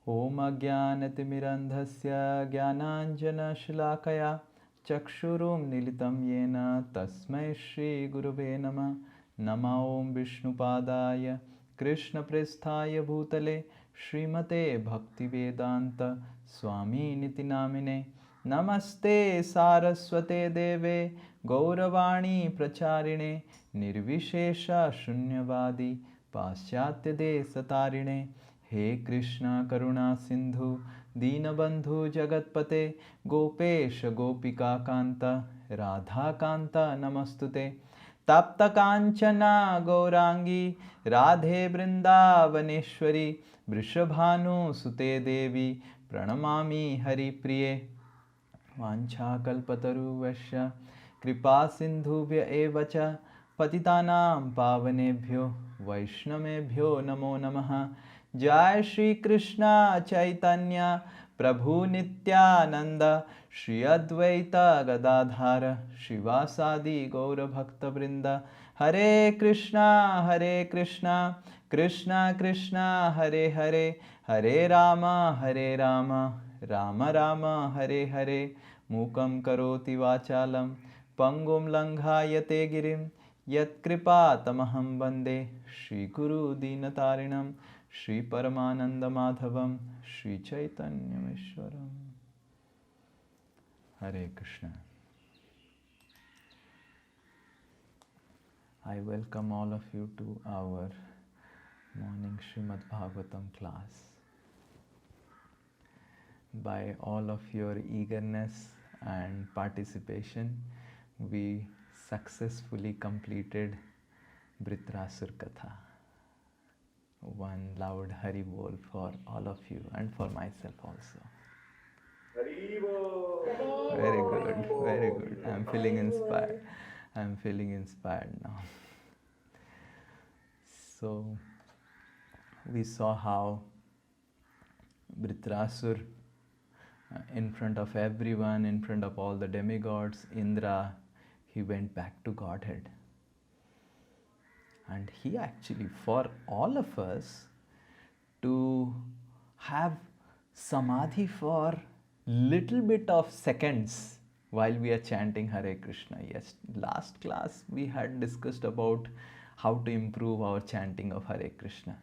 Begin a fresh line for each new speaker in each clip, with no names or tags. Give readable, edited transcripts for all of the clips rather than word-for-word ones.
Om Ajnanatimirandhasya Jnananjana Shalakaya Chakshurum Nilitam Yena Tasmai Shri Gurave Nama Nama Om Vishnupadaya Krishna Presthaya Bhutale Srimate Bhaktivedanta Swami Niti Namine Namaste Saraswate Deve Gauravani Pracharine Nirvishesha Shunyavadi Paschatya Desatarine हे कृष्णा करुणा सिंधु दीनबंधु जगतपते गोपेश गोपिका कांता राधा कांता नमस्तुते तप्त कांचना गौरांगी राधे वृंदावनेश्वरी वृषभानुसुते देवी प्रणमामि हरिप्रिये वाञ्छाकल्पतरुवश्य कृपा सिन्धुभ्य एव च पतितानां पावनेभ्यो वैष्णवेभ्यो नमो नमः जय श्री कृष्ण चैतन्य प्रभु नित्यानंद श्री अद्वैत गदाधर शिवासादि गौरभक्तवृंद हरे कृष्णा कृष्णा कृष्णा हरे हरे हरे राम राम राम हरे हरे मूकं करोति वाचालं पंगुं लंघायते गिरिं यत्कृपातमहं वन्दे श्रीगुरुदीनतारिणं श्रीपरमानन्दमाधवं श्रीचैतन्यमीश्वरम् Hare Krishna. I welcome all of you to our morning Srimad Bhagavatam class. By all of your eagerness and participation, we successfully completed Vritrasur Katha. One loud Hari Bol for all of you and for myself also. Hari Bol! Very good, very good. I'm feeling inspired. I'm feeling inspired now. So, we saw how Vritrasur, in front of everyone, in front of all the demigods, Indra, he went back to Godhead. And he actually, for all of us, to have samadhi for little bit of seconds while we are chanting Hare Krishna. Yes, last class we had discussed about how to improve our chanting of Hare Krishna.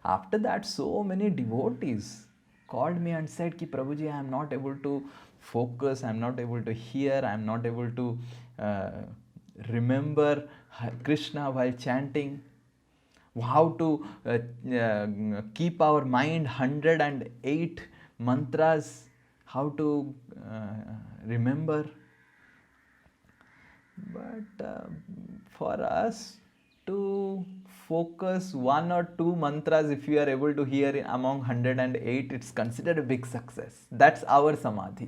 After that, so many devotees called me and said ki Prabhuji, I am not able to focus, I am not able to hear, I am not able to remember Krishna while chanting. How to keep our mind 108 mantras, how to remember. But for us to focus one or two mantras, if you are able to hear among 108, it's considered a big success. That's our samadhi.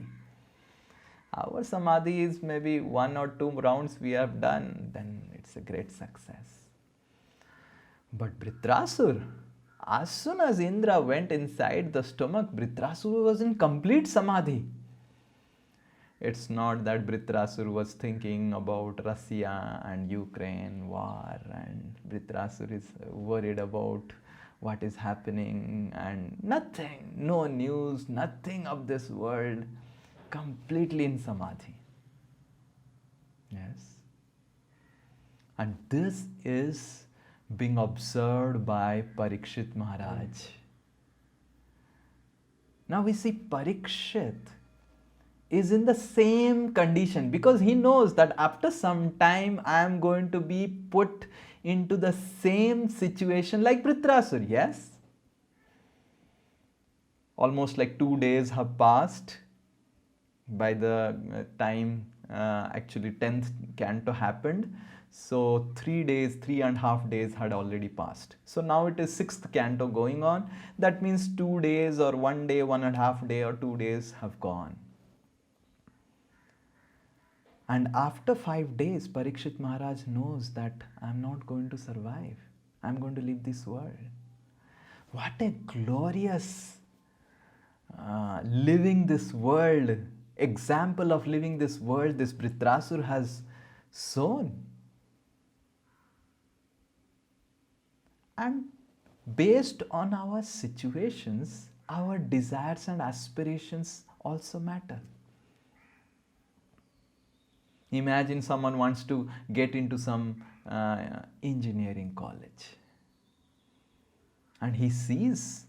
Our samadhi is maybe one or two rounds we have done, then it's a great success. But Vritrasur, as soon as Indra went inside the stomach, Vritrasur was in complete samadhi. It's not that Vritrasur was thinking about Russia and Ukraine war, and Vritrasur is worried about what is happening, and nothing, no news, nothing of this world, completely in samadhi. Yes. And this is being observed by Parikshit Maharaj. Now we see Parikshit is in the same condition because he knows that after some time I am going to be put into the same situation like Vritrasur. Yes? Almost like 2 days have passed by the time actually 10th canto happened. So 3.5 days had already passed. So now it is 6th canto going on. That means 2 days or 1 day, 1.5 day or 2 days have gone. And after 5 days, Parikshit Maharaj knows that I am not going to survive. I am going to leave this world. What a glorious living this world, example of living this world this Vritrasur has shown. And based on our situations, our desires and aspirations also matter. Imagine someone wants to get into some engineering college and he sees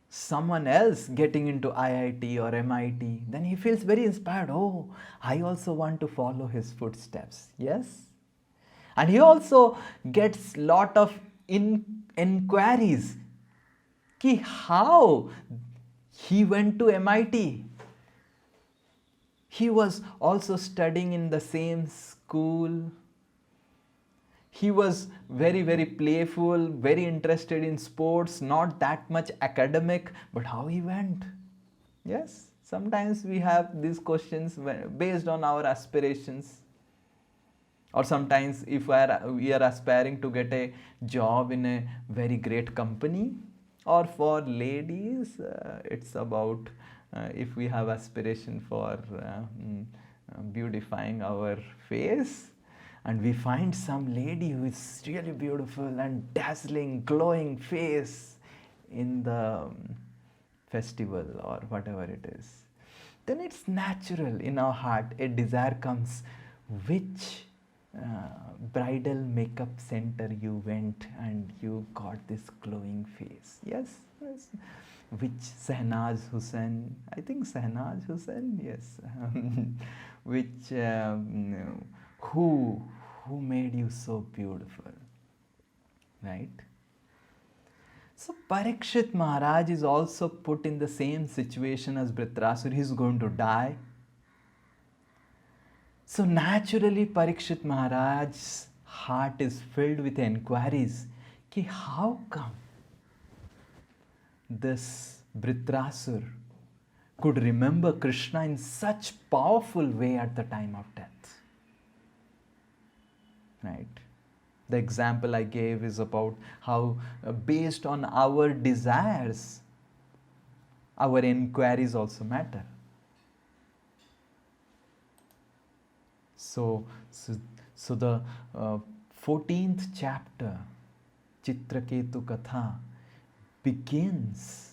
someone else getting into IIT or MIT, then he feels very inspired. Oh, I also want to follow his footsteps. Yes? And he also gets lot of inquiries. Ki how he went to MIT. He was also studying in the same school. He was very, very playful, very interested in sports, not that much academic, but how he went? Yes, sometimes we have these questions based on our aspirations. Or sometimes if we are aspiring to get a job in a very great company, or for ladies, it's about if we have aspiration for beautifying our face, and we find some lady who is really beautiful and dazzling, glowing face in the festival or whatever it is, then it's natural in our heart a desire comes, which bridal makeup center you went and you got this glowing face. Yes, yes. Which Sahnaz Hussain, I think Sahnaz Hussain, yes. Which who made you so beautiful, right? So Parikshit Maharaj is also put in the same situation as Vritrasura. He is going to die. So naturally Parikshit Maharaj's heart is filled with inquiries. Ki how come this Vritrasura could remember Krishna in such powerful way at the time of death? Right? The example I gave is about how based on our desires, our inquiries also matter. So the 14th chapter, Chitraketu Katha, begins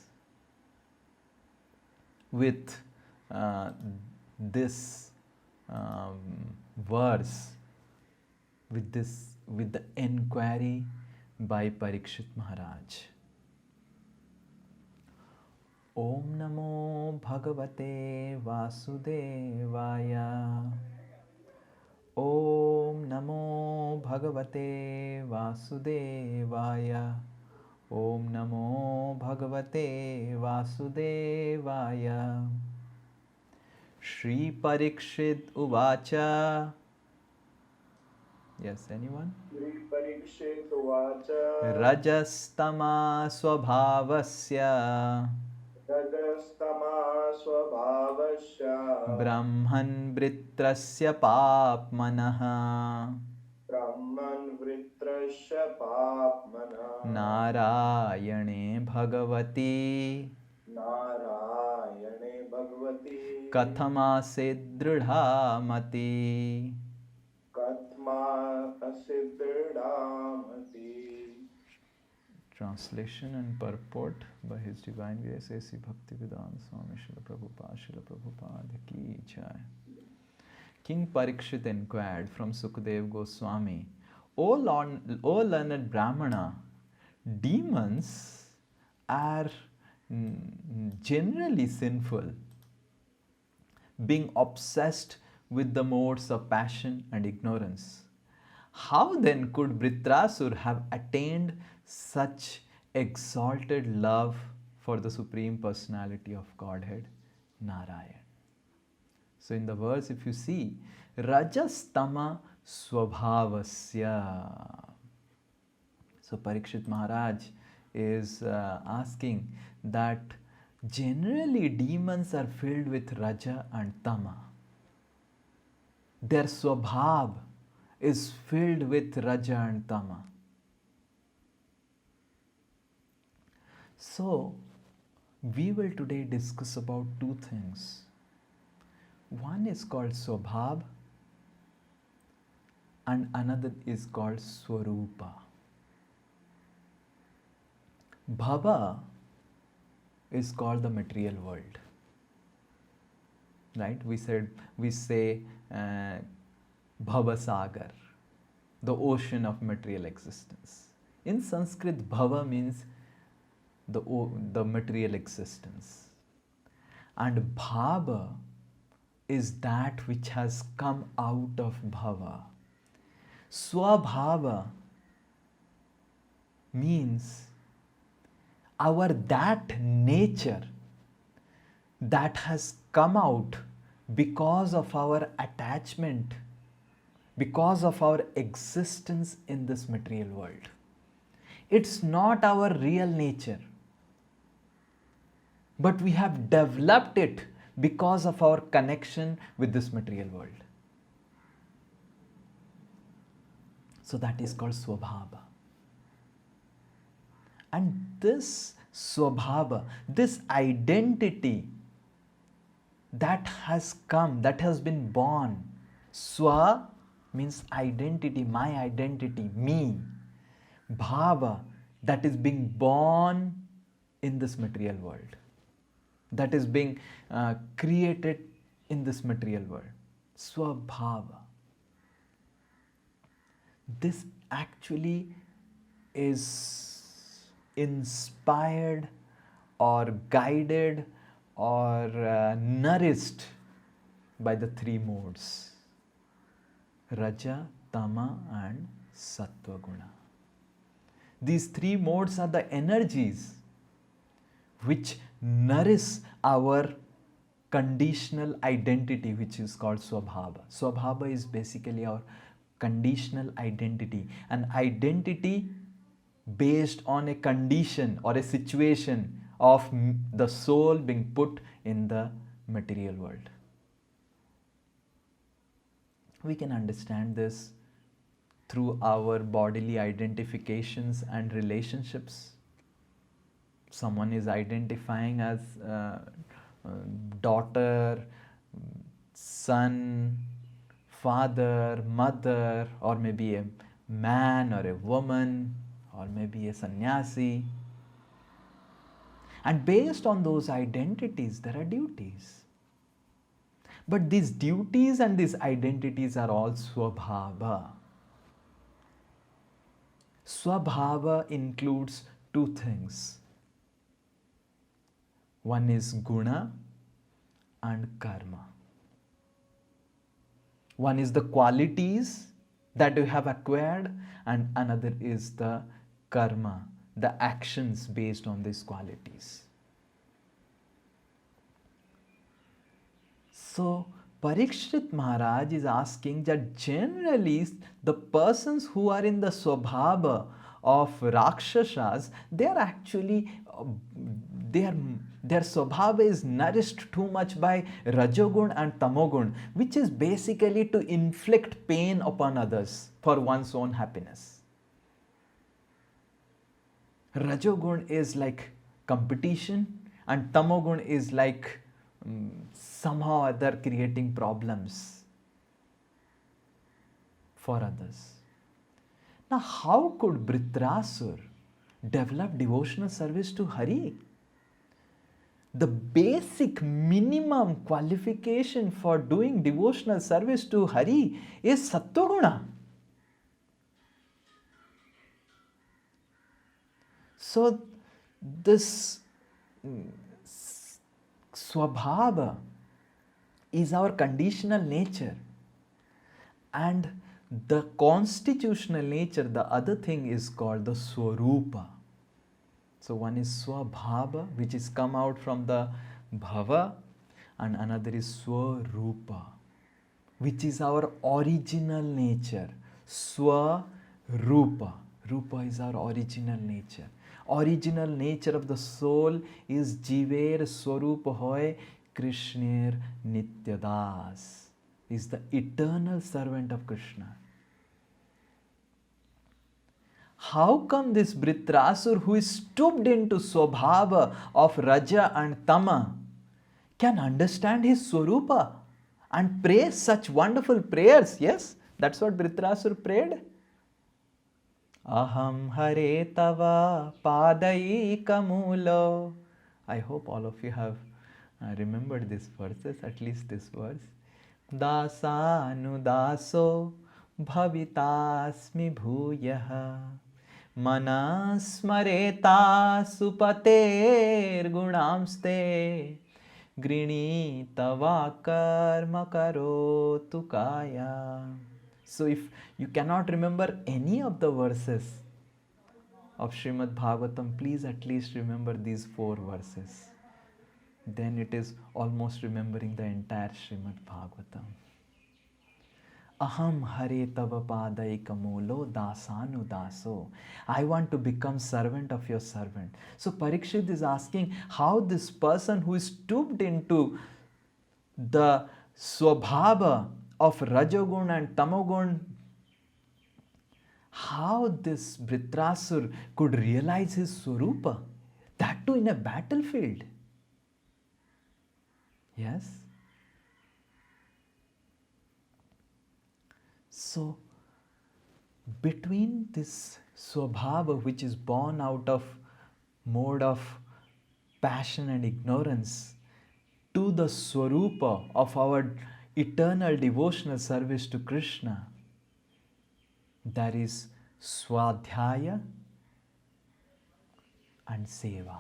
with this verse, with the enquiry by Parikshit Maharaj. Om Namo Bhagavate Vasudevaya. Om Namo Bhagavate Vasudevaya. Om Namo Bhagavate Vasudevaya. Shri Parikshit Uvacha. Yes, anyone?
Shri Parikshit Uvacha.
Rajastama Swabhavasya.
Rajastama Swabhavasya.
Brahman Vritrasya Papmanaha.
Brahman Vritrasya Papmana.
Narayane Bhagavati.
Narayane Bhagavati.
Kathama Dridhamati.
Katma Asidridhamati.
Translation and purport by His Divine Grace A.C. Bhaktivedanta Swami Srila Prabhupada Ki Jai. King Parikshit inquired from Sukadev Goswami, O learned Brahmana, demons are generally sinful, being obsessed with the modes of passion and ignorance. How then could Vritrasura have attained such exalted love for the Supreme Personality of Godhead, Narayan? So in the verse, if you see, Rajastama Swabhavasya. So Parikshit Maharaj is asking that generally demons are filled with Raja and Tama. Their Swabhav is filled with Raja and Tama. So, we will today discuss about two things. One is called Swabhav and another is called Swarupa. Bhava is called the material world. Right? We say Bhava Sagar, the ocean of material existence. In Sanskrit, Bhava means the material existence. And Bhava is that which has come out of Bhava. Swabhava means our that nature that has come out because of our attachment, because of our existence in this material world. It's not our real nature, but we have developed it because of our connection with this material world. So that is called Swabhava. And this Swabhava, this identity that has come, that has been born. Swa means identity, my identity, me. Bhava, that is being born in this material world, that is being created in this material world. Swabhava. This actually is inspired or guided or nourished by the three modes: Raja, Tama and Sattva Guna. These three modes are the energies which nourish our conditional identity, which is called Swabhava. Swabhava is basically our conditional identity, an identity based on a condition or a situation of the soul being put in the material world. We can understand this through our bodily identifications and relationships. Someone is identifying as daughter, son, father, mother, or maybe a man or a woman, or maybe a sannyasi. And based on those identities, there are duties. But these duties and these identities are all Swabhava. Swabhava includes two things. One is Guna and Karma. One is the qualities that you have acquired, and another is the karma, the actions based on these qualities. So Parikshit Maharaj is asking that generally the persons who are in the Swabhava of Rakshasas, they are actually, their Swabhava is nourished too much by Rajogun and Tamogun, which is basically to inflict pain upon others for one's own happiness. Rajogun is like competition, and Tamogun is like somehow or other creating problems for others. Now, how could Britrasur develop devotional service to Hari? The basic minimum qualification for doing devotional service to Hari is Sattva-guna. So this Swabhava is our conditional nature, and the constitutional nature, the other thing, is called the Swarupa. So one is Swabhava, which is come out from the Bhava, and another is Swarupa, which is our original nature. Swarupa. Rupa is our original nature. Original nature of the soul is Jiver Swarupa Hoy Krishner Nityadas, is the eternal servant of Krishna. How come this Britrasur, who is stooped into Swabhava of Raja and Tama, can understand his Swarupa and pray such wonderful prayers? Yes, that's what Britrasur prayed. Aham hare tava padai kamulo I hope all of you have remembered these verses, at least this verse. Dasanudaso bhavitasmi bhuyah manasmareta supater gunamste grinitava karma karotu kaya. So if you cannot remember any of the verses of Srimad Bhagavatam, please at least remember these 4 verses. Then it is almost remembering the entire Srimad Bhagavatam. Aham hare tava padaikamulo dasanu daso. I want to become servant of your servant. So Parikshit is asking how this person who is stooped into the swabhava of Rajogun and Tamogun, how this Vritrasur could realize his Swarupa, that too in a battlefield. Yes? So, between this Swabhava, which is born out of mode of passion and ignorance, to the Swarupa of our eternal devotional service to Krishna, there is Swadhyaya and Seva.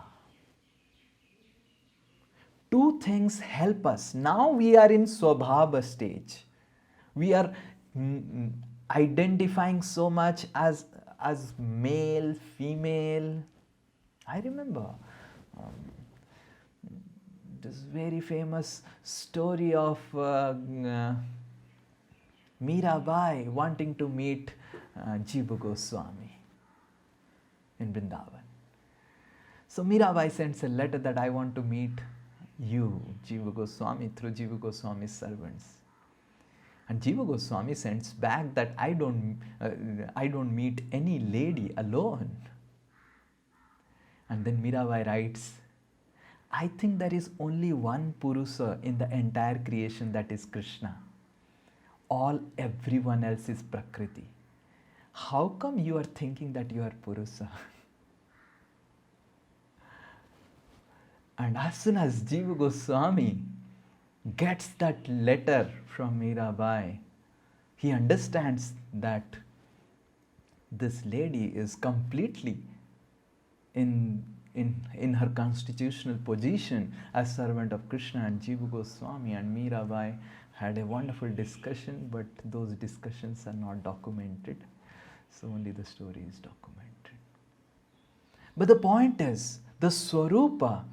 2 things help us. Now we are in Swabhava stage. We are identifying so much as male, female. I remember this very famous story of Mirabai wanting to meet Jiva Goswami in Vrindavan. So Mirabai sends a letter that I want to meet you, Jiva Goswami, through Jiva Goswami's servants. And Jiva Goswami sends back that I don't meet any lady alone. And then Mirabai writes, I think there is only one Purusa in the entire creation, that is Krishna. Everyone else is Prakriti. How come you are thinking that you are Purusa? And as soon as Jiva Goswami gets that letter from Mirabai, he understands that this lady is completely in her constitutional position as servant of Krishna. And Jiva Goswami and Mirabai had a wonderful discussion, but those discussions are not documented. So only the story is documented. But the point is, the Swarupa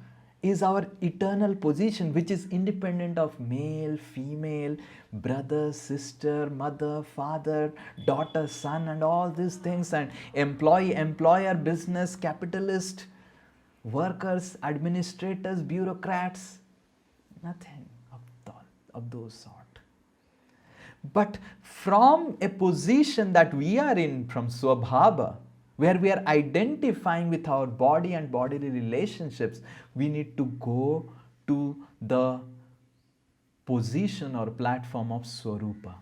is our eternal position, which is independent of male, female, brother, sister, mother, father, daughter, son, and all these things, and employee, employer, business, capitalist, workers, administrators, bureaucrats, nothing of those sort. But from a position that we are in, from Swabhava, where we are identifying with our body and bodily relationships, we need to go to the position or platform of Swarupa.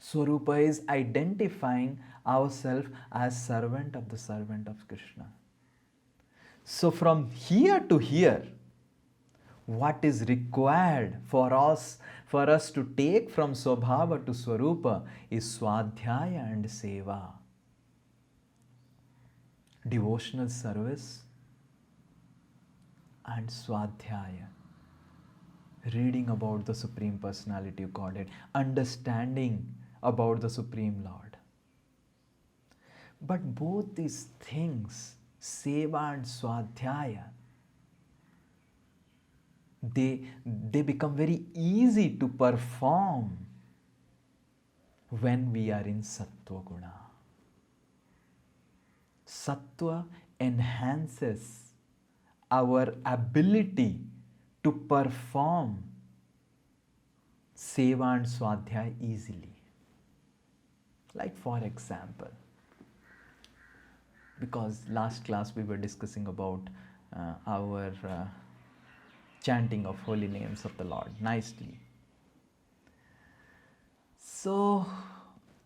Swarupa is identifying ourselves as servant of the servant of Krishna. So from here to here, what is required for us to take from Swabhava to Swarupa is Swadhyaya and Seva. Devotional service and Swadhyaya. Reading about the Supreme Personality of Godhead, understanding about the Supreme Lord. But both these things, Seva and Swadhyaya, they become very easy to perform when we are in Sattva Guna. Sattva enhances our ability to perform Seva and Swadhyaya easily. Like for example, because last class we were discussing about our chanting of holy names of the Lord nicely. So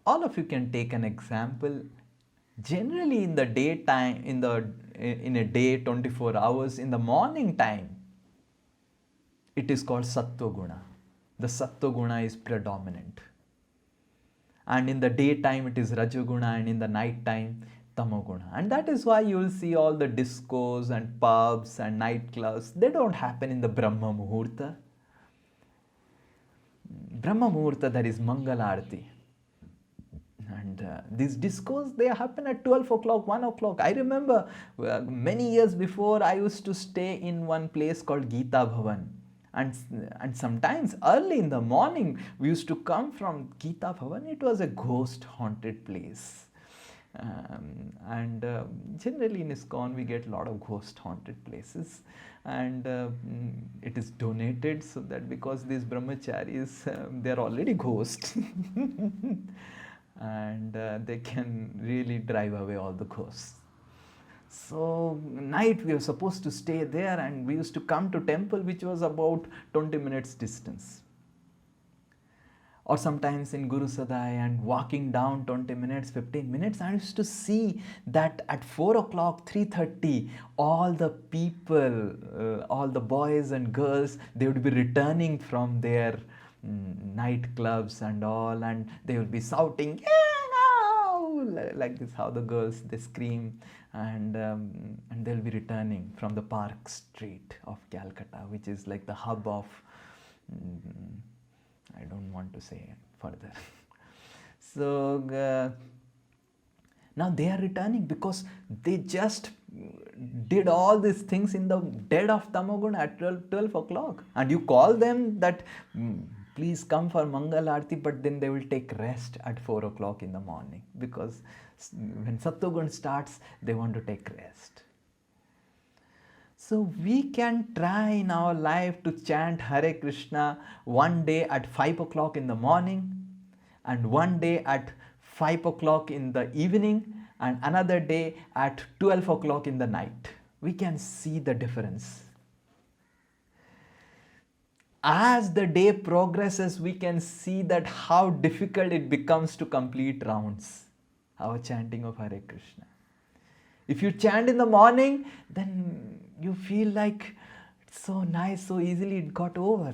all of you can take an example. Generally in the daytime, in in a day, 24 hours. In the morning time, it is called Sattva Guna. The Sattva Guna is predominant. And in the daytime, it is Rajaguna, and in the night time, Tamoguna. And that is why you will see all the discos and pubs and nightclubs. They don't happen in the Brahma Muhurta. Brahma Muhurta, that is Mangala Arati. And these discos, they happen at 12 o'clock, 1 o'clock. I remember many years before, I used to stay in one place called Geeta Bhavan. And sometimes early in the morning, we used to come from Geeta Bhavan. It was a ghost haunted place. Generally in ISKCON, we get a lot of ghost haunted places. And it is donated so that because these brahmacharis, they are already ghosts. And they can really drive away all the ghosts. So night we were supposed to stay there, and we used to come to temple which was about 20 minutes distance. Or sometimes in Guru Sadai, and walking down 20 minutes, 15 minutes, I used to see that at 4 o'clock, 3:30, all the people, all the boys and girls, they would be returning from their nightclubs and all, and they will be shouting, "Yeah, no!" like this, how the girls, they scream, and they'll be returning from the Park Street of Calcutta, which is like the hub of, I don't want to say it further. So now they are returning because they just did all these things in the dead of Tamoguna at 12 o'clock. And you call them that, please come for Mangal Aarti, but then they will take rest at 4 o'clock in the morning, because when Sattvagun starts, they want to take rest. So we can try in our life to chant Hare Krishna one day at 5 o'clock in the morning, and one day at 5 o'clock in the evening, and another day at 12 o'clock in the night. We can see the difference. As the day progresses, we can see that how difficult it becomes to complete rounds, our chanting of Hare Krishna. If you chant in the morning, then you feel like it's so nice, so easily it got over.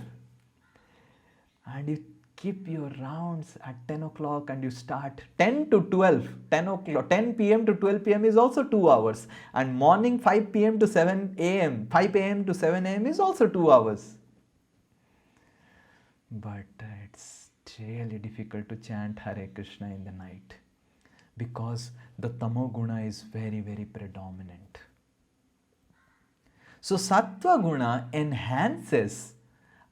And you keep your rounds at 10 o'clock and you start 10 to 12, 10 o'clock, 10 p.m. to 12 p.m. is also 2 hours. And morning 5 p.m. to 7 a.m., 5 a.m. to 7 a.m. is also 2 hours. But it's really difficult to chant Hare Krishna in the night, because the Tamoguna is very, very predominant. So Sattva Guna enhances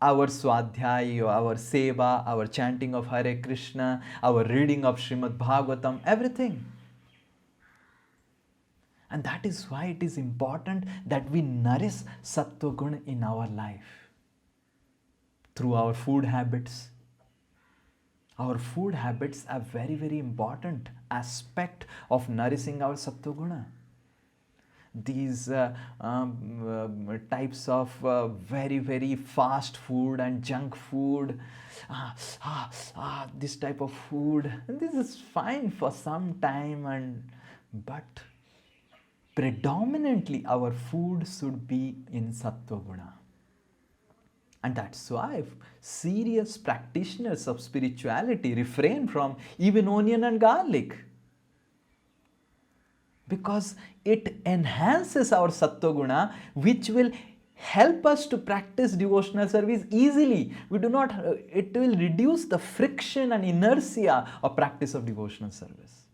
our Swadhyaya, our Seva, our chanting of Hare Krishna, our reading of Srimad Bhagavatam, everything. And that is why it is important that we nourish Sattva Guna in our life through our food habits. Our food habits are very, very important aspect of nourishing our Sattva Guna. These types of very, very fast food and junk food, this type of food, and this is fine for some time, but predominantly our food should be in Sattva Guna. And that's why serious practitioners of spirituality refrain from even onion and garlic, because it enhances our Sattva Guna, which will help us to practice devotional service easily. It will reduce the friction and inertia of practice of devotional service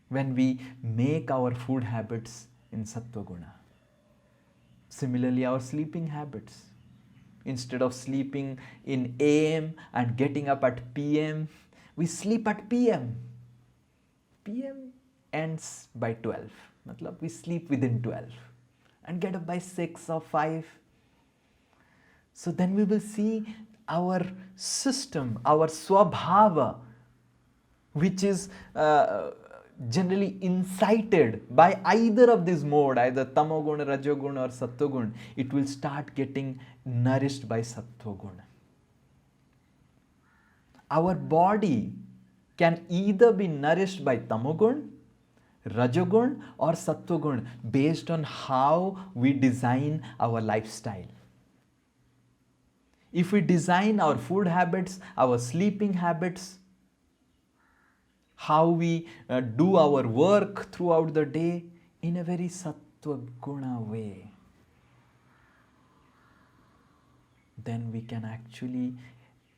when we make our food habits in Sattva Guna. Similarly, our sleeping habits. Instead of sleeping in AM and getting up at PM, we sleep at PM. PM ends by 12. Matlab, we sleep within 12 and get up by 6 or 5. So then we will see our system, our swabhava, which is generally incited by either of these modes, either Tamoguna, Rajoguna or Sattoguna, it will start getting nourished by Sattoguna. Our body can either be nourished by Tamoguna, Rajogun or Sattvagun, based on how we design our lifestyle. If we design our food habits, our sleeping habits, how we do our work throughout the day in a very Sattva Guna way, then we can actually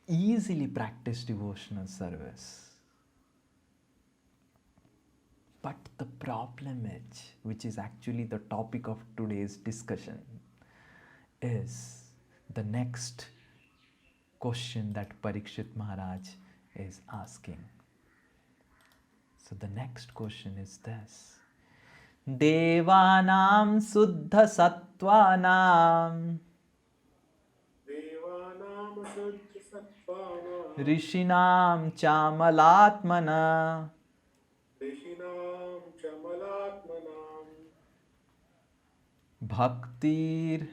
easily practice devotional service. But the problem is, which is actually the topic of today's discussion, is the next question that Parikshit Maharaj is asking. So the next question is this. Devanam Suddha Sattvanam
Devanam Shuddha Sattvanam
Rishinam Chamalatmana
Rishinam Chamalatmanam
Bhaktir,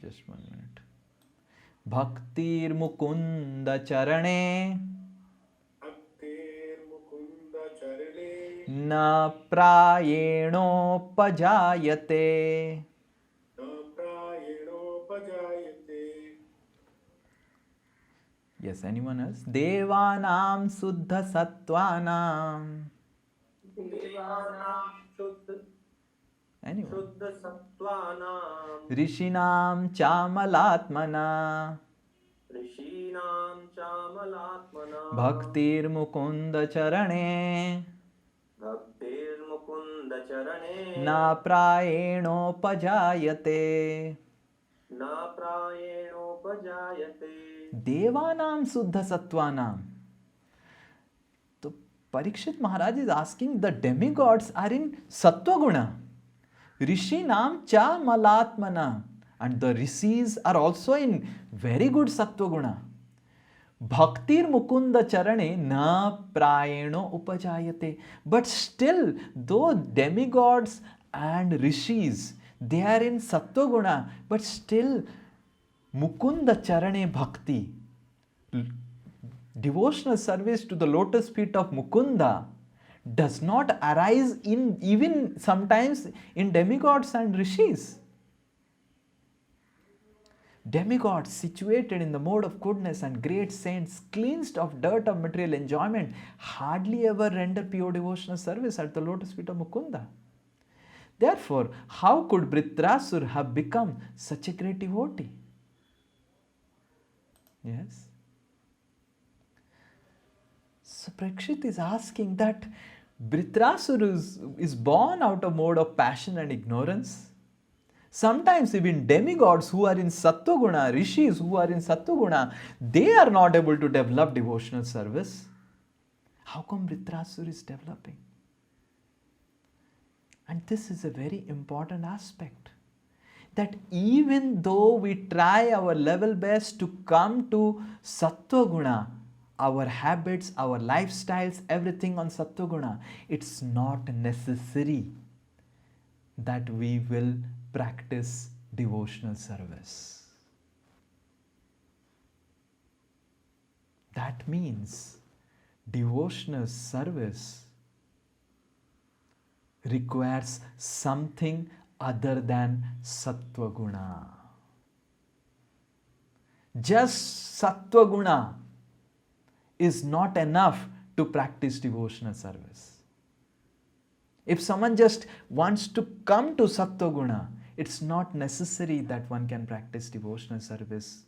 just 1 minute, Bhaktir Mukunda Charane
Bhaktir Mukunda Charane
Na Prayeno Pajayate.
Na Prayeno Pajayate.
Yes, anyone else? Devanam Suddha Sattvanam.
Devanam Shuddha
Anyone?
Sattvanam
Rishinam Chamalatmana
Rishinam Chamalatmana
Bhaktir Mukunda Charane
Bhaktir Mukunda Charane
Na Prayeno Pajayate.
Na Prayeno Pajayate.
Devanam Suddha Sattvanam. So Parikshit Maharaj is asking, the demigods are in Sattva Guna. Rishinam cha malatmana. And the rishis are also in very good Sattva Guna. Bhaktir Mukunda Charane na prayeno upajayate. But still, though demigods and rishis, they are in Sattva Guna, but still Mukunda Charane Bhakti, devotional service to the lotus feet of Mukunda, does not arise in even sometimes in demigods and rishis. Demigods situated in the mode of goodness and great saints cleansed of dirt of material enjoyment hardly ever render pure devotional service at the lotus feet of Mukunda. Therefore, how could Vritrasur have become such a great devotee? Yes. So Parikshit is asking that Vritrasur is born out of mode of passion and ignorance. Sometimes even demigods who are in Sattva Guna, rishis who are in Sattva Guna, they are not able to develop devotional service. How come Vritrasur is developing? And this is a very important aspect. That even though we try our level best to come to Sattva Guna, our habits, our lifestyles, everything on Sattva Guna, it's not necessary that we will practice devotional service. That means devotional service requires something other than Sattva Guna. Just Sattva Guna is not enough to practice devotional service. If someone just wants to come to Sattva Guna, it's not necessary that one can practice devotional service.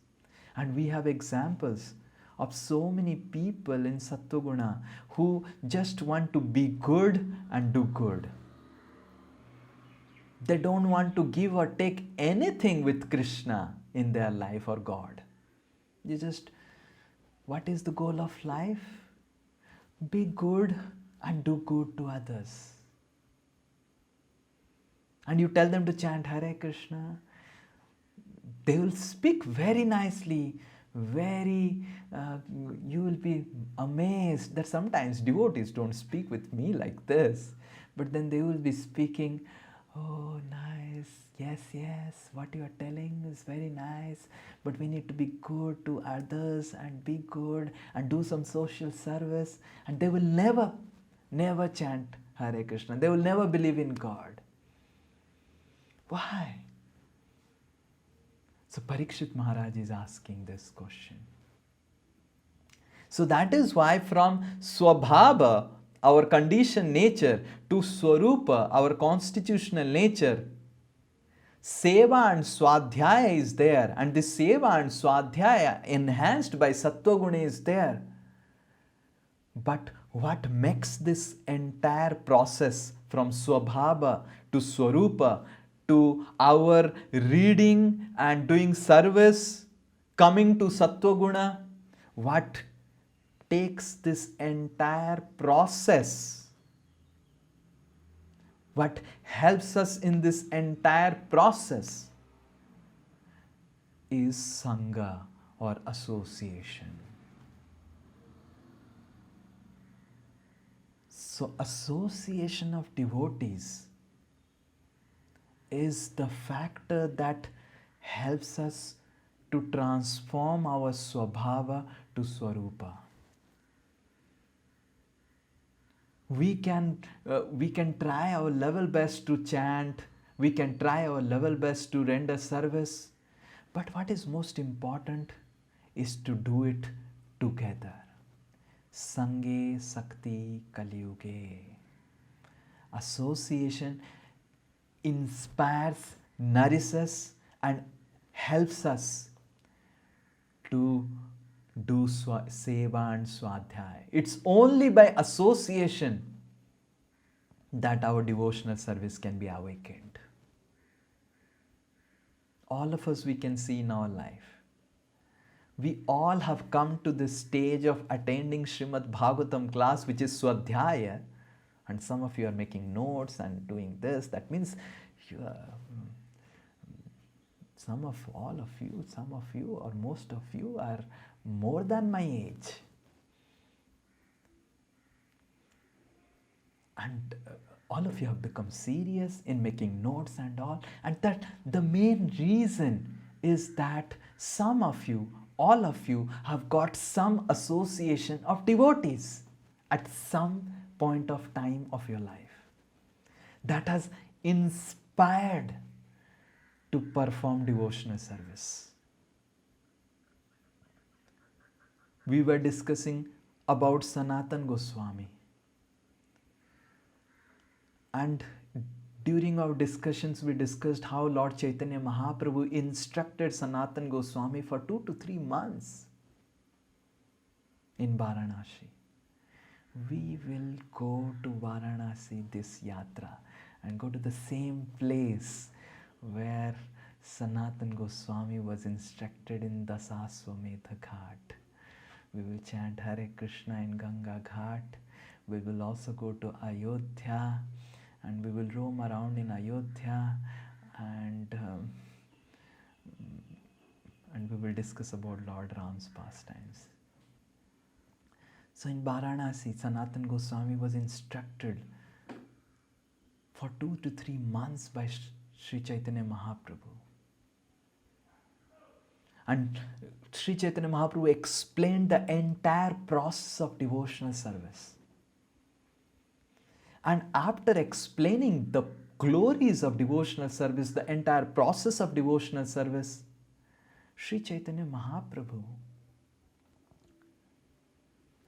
And we have examples of so many people in Sattva Guna who just want to be good and do good. They don't want to give or take anything with Krishna in their life or God. They just, what is the goal of life? Be good and do good to others. And you tell them to chant Hare Krishna, they will speak very nicely, you will be amazed that sometimes devotees don't speak with me like this, but then they will be speaking, oh nice, yes, what you are telling is very nice, but we need to be good to others and be good and do some social service, and they will never chant Hare Krishna. They will never believe in God. Why? So Parikshit Maharaj is asking this question. So that is why from Swabhava, our conditioned nature, to Swarupa, our constitutional nature, Seva and Swadhyaya is there, and this Seva and Swadhyaya enhanced by Sattva-guna is there. But what makes this entire process from Swabhava to Swarupa to our reading and doing service, coming to Sattva-guna, what takes this entire process, what helps us in this entire process is Sangha or association. So association of devotees is the factor that helps us to transform our Swabhava to Swarupa. We can try our level best to chant, we can try our level best to render service, but what is most important is to do it together. Sange Sakti Kaliyuge. Association inspires, nourishes, and helps us to do Seva and Swadhyaya. It's only by association that our devotional service can be awakened. All of us we can see in our life. We all have come to this stage of attending Srimad Bhagavatam class, which is Swadhyaya, and some of you are making notes and doing this. That means you are, some of you or most of you are more than my age. And all of you have become serious in making notes and all. And that the main reason is that some of you, all of you have got some association of devotees at some point of time of your life that has inspired to perform devotional service. We were discussing about Sanatan Goswami, and during our discussions we discussed how Lord Chaitanya Mahaprabhu instructed Sanatan Goswami for 2 to 3 months in Varanasi. We will go to Varanasi this yatra and go to the same place where Sanatan Goswami was instructed in Dasaswamedha Ghat. We will chant Hare Krishna in Ganga Ghat. We will also go to Ayodhya and we will roam around in Ayodhya and we will discuss about Lord Ram's pastimes. So in Varanasi, Sanatan Goswami was instructed for 2 to 3 months by Sri Chaitanya Mahaprabhu. And Sri Chaitanya Mahaprabhu explained the entire process of devotional service. And after explaining the glories of devotional service, the entire process of devotional service, Sri Chaitanya Mahaprabhu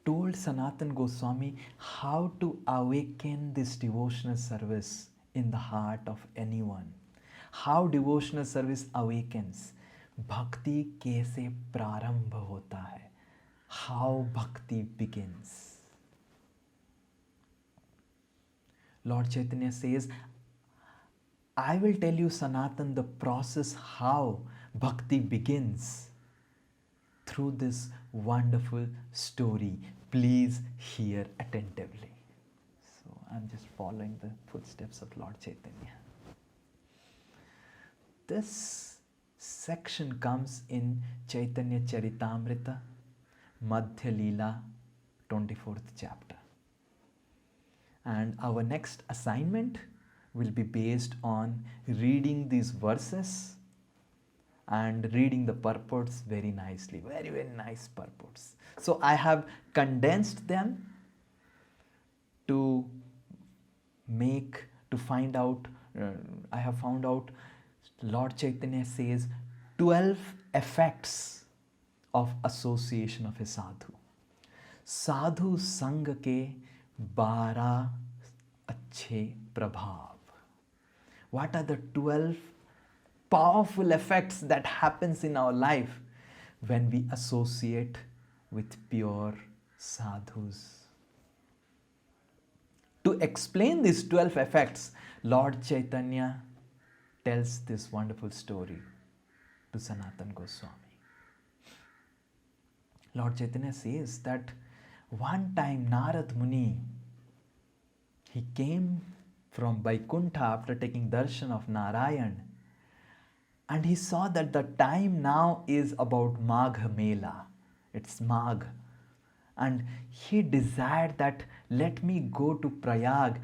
told Sanatan Goswami how to awaken this devotional service in the heart of anyone. How devotional service awakens. Bhakti kaise prarambha hota hai. How bhakti begins. Lord Chaitanya says, I will tell you, Sanatan, the process how bhakti begins through this wonderful story. Please hear attentively. So I'm just following the footsteps of Lord Chaitanya. This section comes in Chaitanya Charitamrita, Madhya Leela, 24th chapter. And our next assignment will be based on reading these verses and reading the purports very nicely. Very, very nice purports. So I have condensed them to to find out, I have found out Lord Chaitanya says 12 effects of association of a sadhu. Sadhu Sanga ke 12 अच्छे प्रभाव. What are the 12 powerful effects that happens in our life when we associate with pure sadhus? To explain these 12 effects, Lord Chaitanya tells this wonderful story to Sanatana Goswami. Lord Chaitanya says that one time Narad Muni, he came from Vaikuntha after taking darshan of Narayan, and he saw that the time now is about Magha Mela. It's Magh. And he desired that let me go to Prayag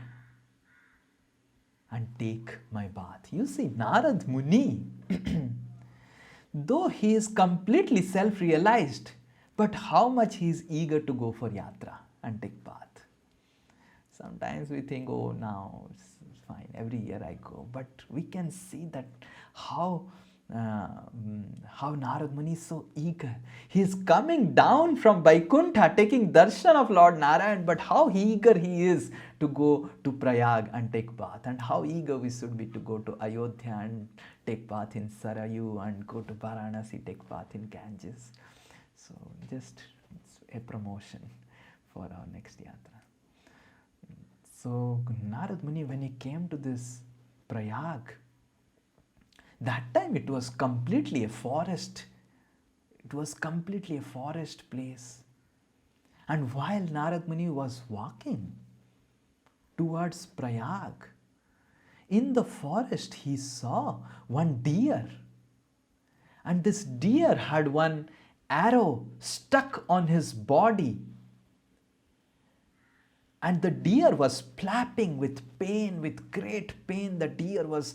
and take my bath. You see, Narad Muni, though he is completely self-realized, but how much he is eager to go for yatra and take bath. Sometimes we think, oh, now it's fine, every year I go. But we can see that how Narad Muni is so eager. He is coming down from Vaikuntha, taking darshan of Lord Narayan, but how eager he is to go to Prayag and take bath, and how eager we should be to go to Ayodhya and take bath in Sarayu, and go to Varanasi, take bath in Ganges. So just it's a promotion for our next yatra. So Narad Muni, when he came to this Prayag, that time it was completely a forest. It was completely a forest place. And while Narad Muni was walking towards Prayag, in the forest he saw one deer. And this deer had one arrow stuck on his body. And the deer was flapping with pain, with great pain. The deer was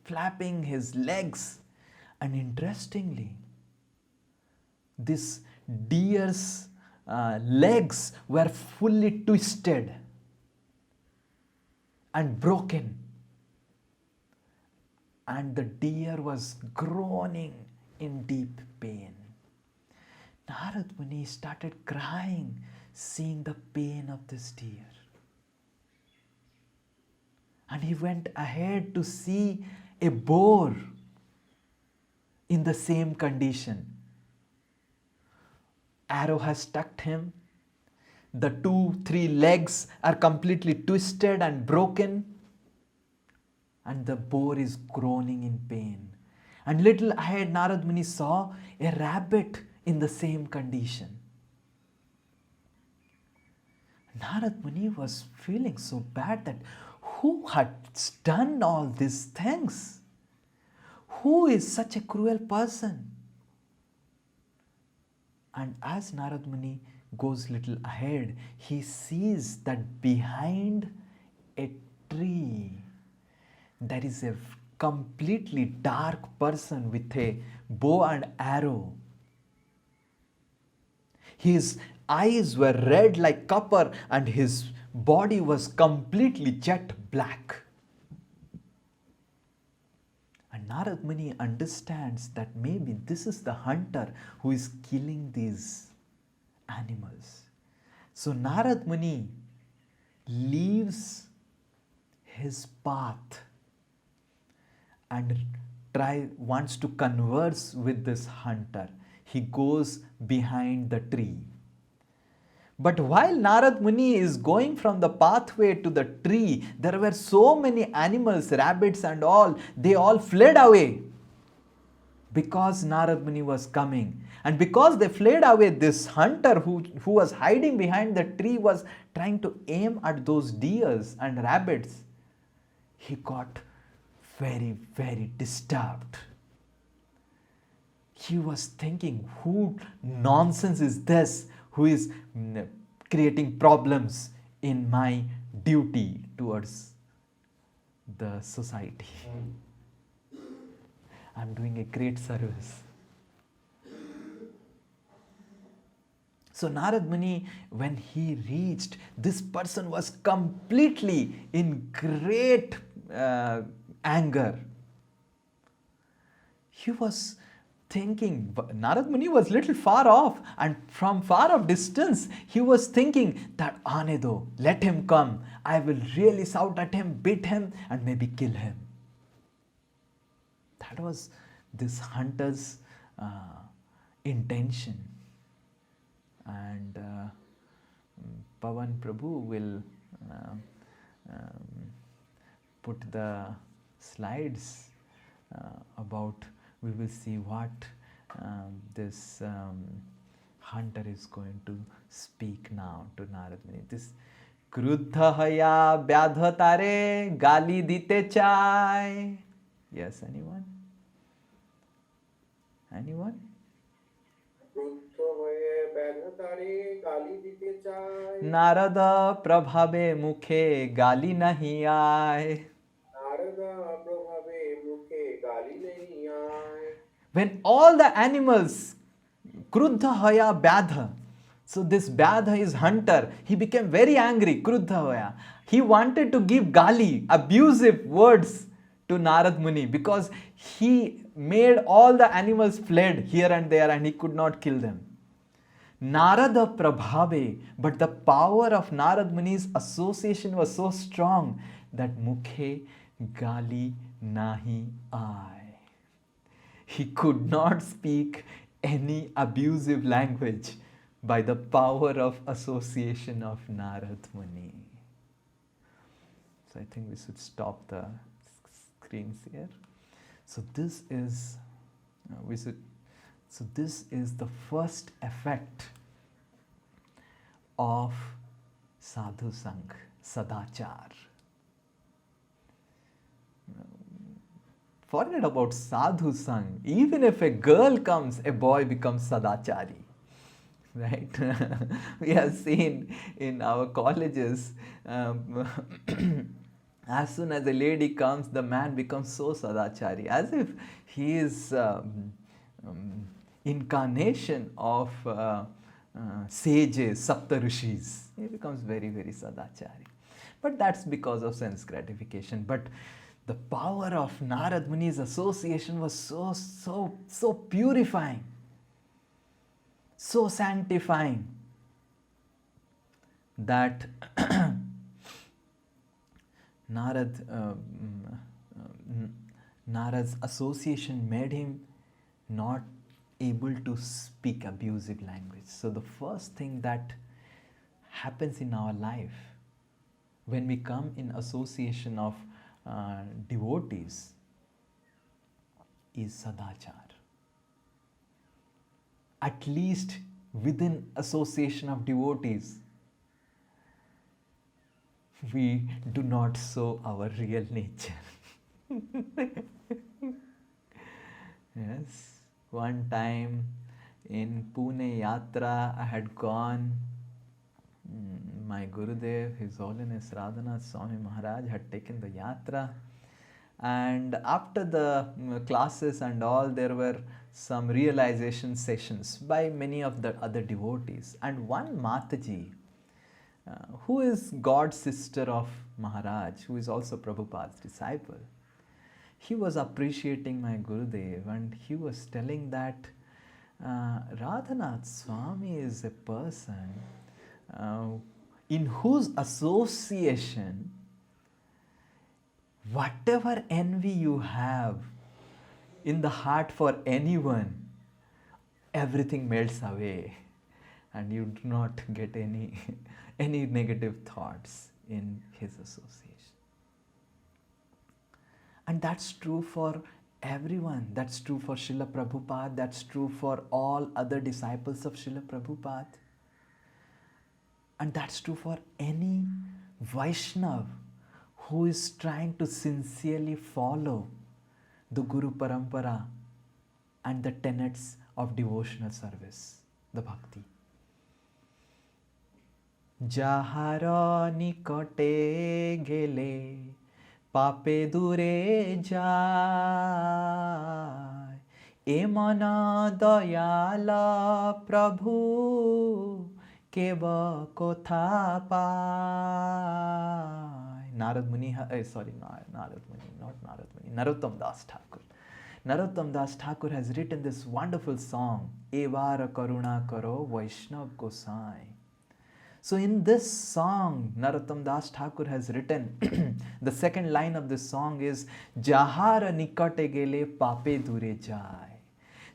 flapping his legs. And interestingly, this deer's legs were fully twisted and broken. And the deer was groaning in deep pain. Narad Muni started crying, seeing the pain of this deer. And he went ahead to see a boar in the same condition. Arrow has stuck him. The 2-3 legs are completely twisted and broken. And the boar is groaning in pain. And little ahead, Narad Muni saw a rabbit in the same condition. Narad Muni was feeling so bad that who had done all these things? Who is such a cruel person? And as Narad Muni goes little ahead, he sees that behind a tree there is a completely dark person with a bow and arrow. His eyes were red like copper and his body was completely jet black. And Narad Muni understands that maybe this is the hunter who is killing these animals. So Narad Muni leaves his path and wants to converse with this hunter. He goes behind the tree. But while Narad Muni is going from the pathway to the tree, there were so many animals, rabbits and all, they all fled away because Narad Muni was coming. And because they fled away, this hunter who was hiding behind the tree was trying to aim at those deers and rabbits. He got very, very disturbed. He was thinking, who nonsense is this who is creating problems in my duty towards the society? I'm doing a great service. So Narad Muni, when he reached, this person was completely in great anger. He was thinking, Narad Muni was little far off, and from far off distance, he was thinking that Anedo, let him come. I will really shout at him, beat him, and maybe kill him. That was this hunter's intention. And Pavan Prabhu will put the slides about, we will see what this hunter is going to speak now to Narad Muni. This Kruddha haya vyadha tare gali dite chai. Yes, anyone? Anyone?
ক্রুদ্ধ হয়ে ব্যাধতারে গালি দিতে চায়
Narada prabhave mukhe gali nahi aaye.
Narada প্রভাবে মুখে গালি নেই আয়
When all the animals, Kruddha haya vyadha, so this vyadha is hunter, he became very angry, Kruddha haya. He wanted to give gali, abusive words to Narad Muni, because he made all the animals fled here and there and he could not kill them. Narada Prabhave, but the power of Narad Muni's association was so strong that Mukhe Gali Nahi Aaye. He could not speak any abusive language by the power of association of Narad Muni. So I think we should stop the screens here. So this is this is the first effect of Sadhu Sanga, Sadachar. Forget about Sadhu Sanga. Even if a girl comes, a boy becomes Sadachari. Right? We have seen in our colleges, as soon as a lady comes, the man becomes so Sadachari, as if he is incarnation of sages, Saptarishis. He becomes very, very Sadachari. But that's because of sense gratification. But the power of Narad Muni's association was so purifying, so sanctifying, that Narad's association made him not able to speak abusive language. So the first thing that happens in our life when we come in association of devotees is sadachar. At least within association of devotees, we do not show our real nature. Yes. One time in Pune Yatra, I had gone. My Gurudev, His Holiness Radhanath Swami Maharaj, had taken the Yatra. And after the classes and all, there were some realization sessions by many of the other devotees. And one Mataji, who is God's sister of Maharaj, who is also Prabhupada's disciple, he was appreciating my Gurudev, and he was telling that Radhanath Swami is a person in whose association whatever envy you have in the heart for anyone, everything melts away and you do not get any negative thoughts in his association. And that's true for everyone. That's true for Srila Prabhupada. That's true for all other disciples of Srila Prabhupada. And that's true for any Vaishnav who is trying to sincerely follow the Guru Parampara and the tenets of devotional service, the bhakti. Jahara nikote gele pape dure jay. ए मन दयाल प्रभु केव कोथा पाय. Narad Muni, sorry, Narad Muni, not Narad Muni, Narottam Das Thakur. Narottam Das Thakur has written this wonderful song, Evara Karuna Karo Vaishnav Gosai. So in this song, Narottam Das Thakur has written, the second line of this song is, Jahara nikate gele pape dure jai.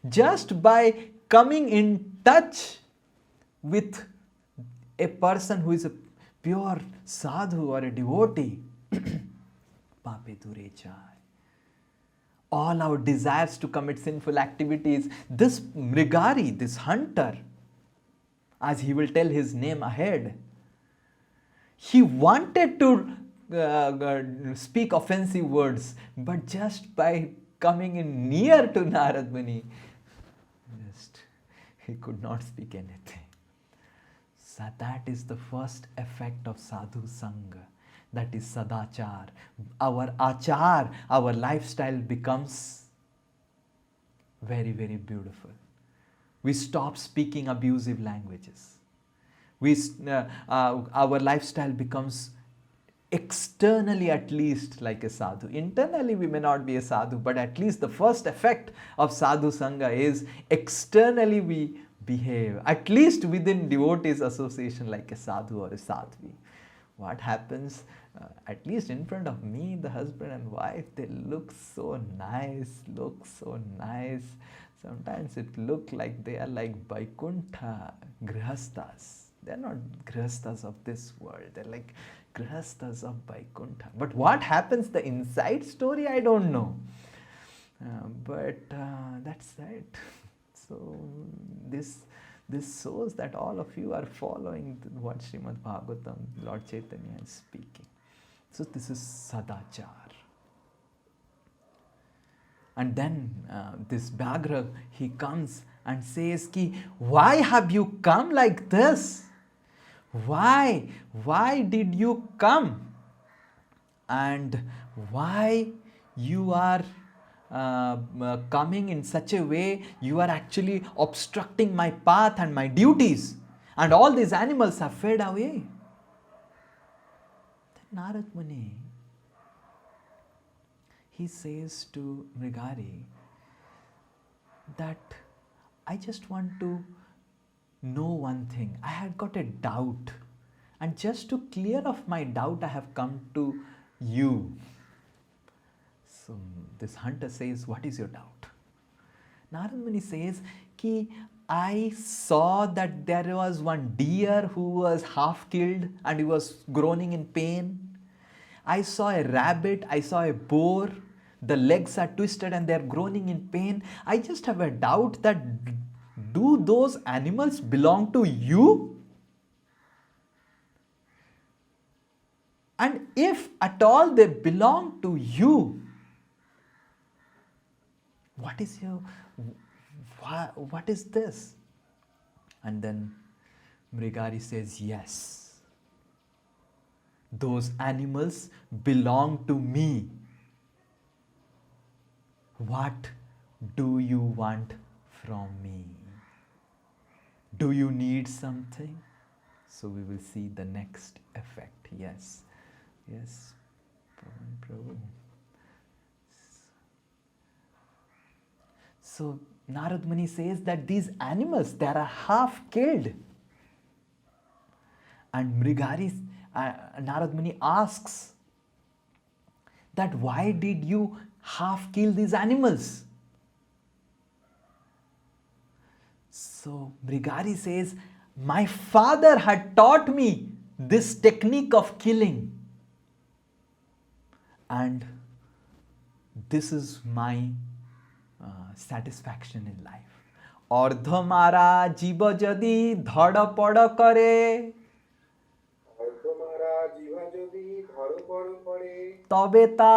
Just by coming in touch with a person who is a pure sadhu or a devotee, pape dure jai. All our desires to commit sinful activities, this Mrigari, this hunter, as he will tell his name ahead, he wanted to speak offensive words, but just by coming in near to Narad Muni, he could not speak anything. So that is the first effect of Sadhu Sanga. That is Sadachar. Our achar, our lifestyle becomes very, very beautiful. We stop speaking abusive languages. Our lifestyle becomes externally at least like a sadhu. Internally we may not be a sadhu, but at least the first effect of Sadhu Sanga is externally we behave, at least within devotees association, like a sadhu or a sadhvi. What happens, at least in front of me, the husband and wife, they look so nice. Sometimes it looks like they are like Vaikuntha grihasthas. They are not grihasthas of this world. They are like grihasthas of Vaikuntha. But what happens, the inside story, I don't know. But that's it. So this shows that all of you are following what Srimad Bhagavatam, Lord Chaitanya is speaking. So this is Sadachar. And then this Bhagra, he comes and says, Ki, why have you come like this? Why? Why did you come? And why you are coming in such a way, you are actually obstructing my path and my duties, and all these animals have fed away. Then Narad Muni, he says to Mrigari that I just want to know one thing. I had got a doubt, and just to clear off my doubt, I have come to you. So this hunter says, what is your doubt? Narad Muni says, Ki I saw that there was one deer who was half killed and he was groaning in pain. I saw a rabbit, I saw a boar, the legs are twisted and they are groaning in pain. I just have a doubt that do those animals belong to you? And if at all they belong to you, what is this? And then Mrigari says, yes, those animals belong to me. What do you want from me? Do you need something? So we will see the next effect. Yes, Prabhu. So Narad Muni says that these animals, they are half killed. And Narad Muni asks that why did you half kill these animals? So Mrigari says, my father had taught me this technique of killing. And this is my satisfaction in life. Ardha mara jiva jadi dhada pada kare, তবে তা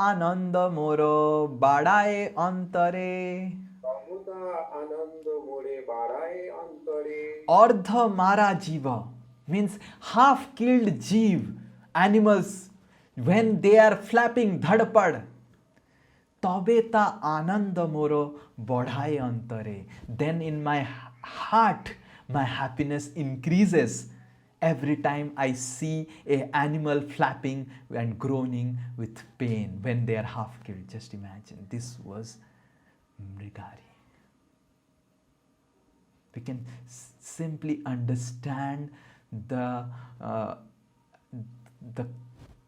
আনন্দ মোর বাড়ায় অন্তরে। অর্ধ মারা jiva means half killed jeev, animals, when they are flapping dhadpad, Tabe ta ananda moro bodhai antare. Then in my heart, my happiness increases every time I see a animal flapping and groaning with pain when they are half killed. Just imagine, this was Mrigari. We can simply understand the uh, the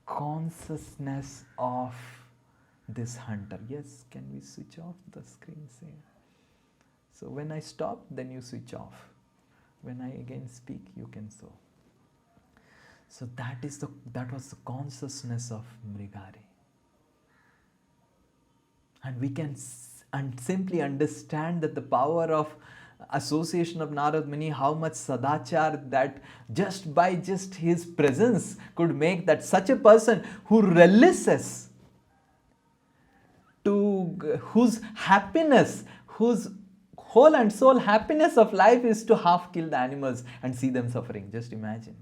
consciousness of this hunter. Yes, can we switch off the screen say? So when I stop, then you switch off. When I again speak, you can so. So that was the consciousness of Mrigari. And we can simply understand that the power of association of Narad Muni, how much sadachar that just by just his presence could make that such a person who relishes to whose happiness, whose whole and soul happiness of life is to half kill the animals and see them suffering. Just imagine.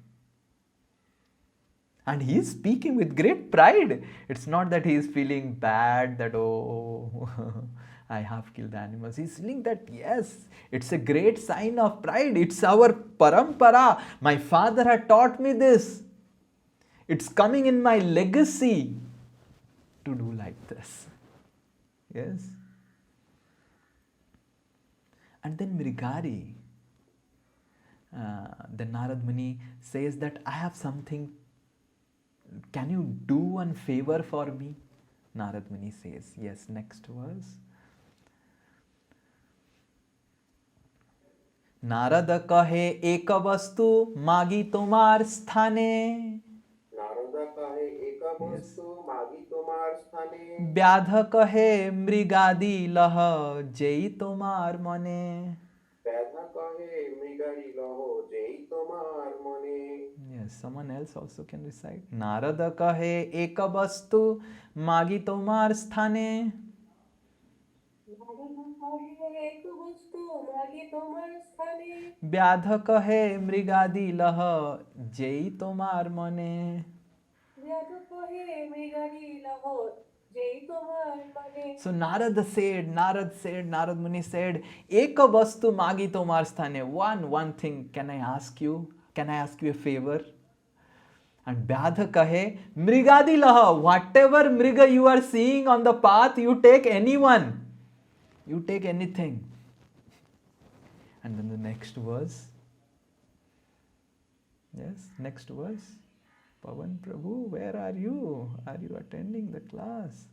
And he is speaking with great pride. It's not that he is feeling bad that, oh, I have killed the animals. He's feeling that, yes, it's a great sign of pride. It's our parampara. My father had taught me this. It's coming in my legacy to do like this. Yes. And then Mrigari, the Narad Muni says that I have something. Can you do one favor for me? Narad Muni says, yes, next verse. Narad कहे एक वस्तु मागी तुम्हार स्थाने
नारद कहे एक वस्तु मागी तुम्हार स्थाने
व्याध कहे मृगादि लह जेई तुम्हार मने
व्याध कहे मृगादि लह जेई तुम्हार मने.
Yes, someone else also can recite. Narad कहे एक वस्तु मागी तुम्हार स्थाने व्याध कहे मृगादि लह जेई तुम्हार मने. So Narad Muni said, Eka vastu magi tomar sthane. One thing, can I ask you? Can I ask you a favor? And Vyadha kahe, Mrigadi laha. Whatever mriga you are seeing on the path, you take anyone. You take anything. And then the next verse. Yes, next verse. Pavan Prabhu, where are you? Are you attending the class?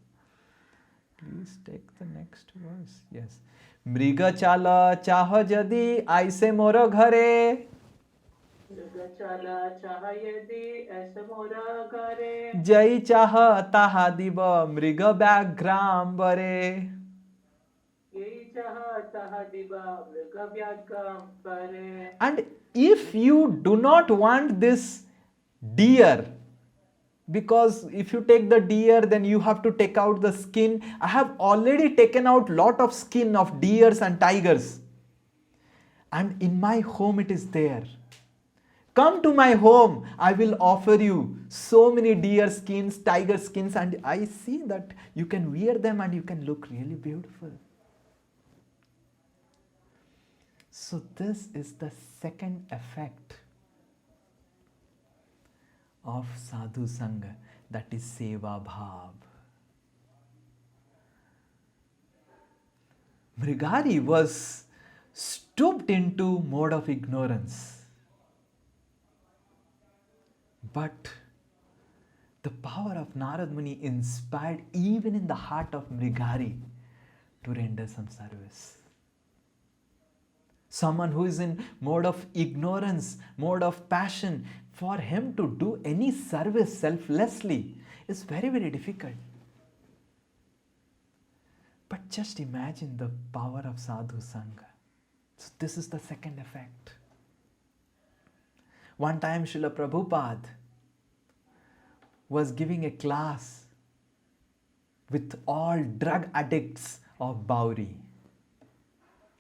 Please take the next verse. Yes. Mriga chala chah jadi aise moro ghare. Jai chah taha diba mriga bagram bare. And if you do not want this deer, because if you take the deer, then you have to take out the skin. I have already taken out lot of skin of deers and tigers, and in my home it is there. Come to my home, I will offer you so many deer skins, tiger skins, and I see that you can wear them and you can look really beautiful. So this is the second effect of Sadhu Sanga, that is Seva Bhav. Mrigari was stooped into mode of ignorance. But the power of Narad Muni inspired even in the heart of Mrigari to render some service. Someone who is in mode of ignorance, mode of passion, for him to do any service selflessly is very, very difficult. But just imagine the power of Sadhu Sanga. So this is the second effect. One time Srila Prabhupada was giving a class with all drug addicts of Bauri.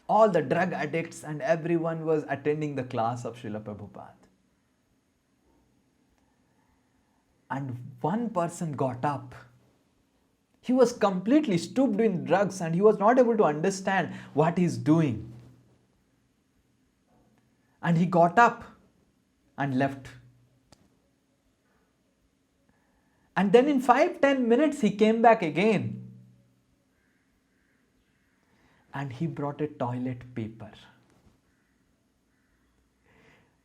All the drug addicts and everyone was attending the class of Srila Prabhupada. And one person got up. He was completely stooped in drugs and he was not able to understand what he's doing. And he got up and left. And then in 5-10 minutes he came back again. And he brought a toilet paper.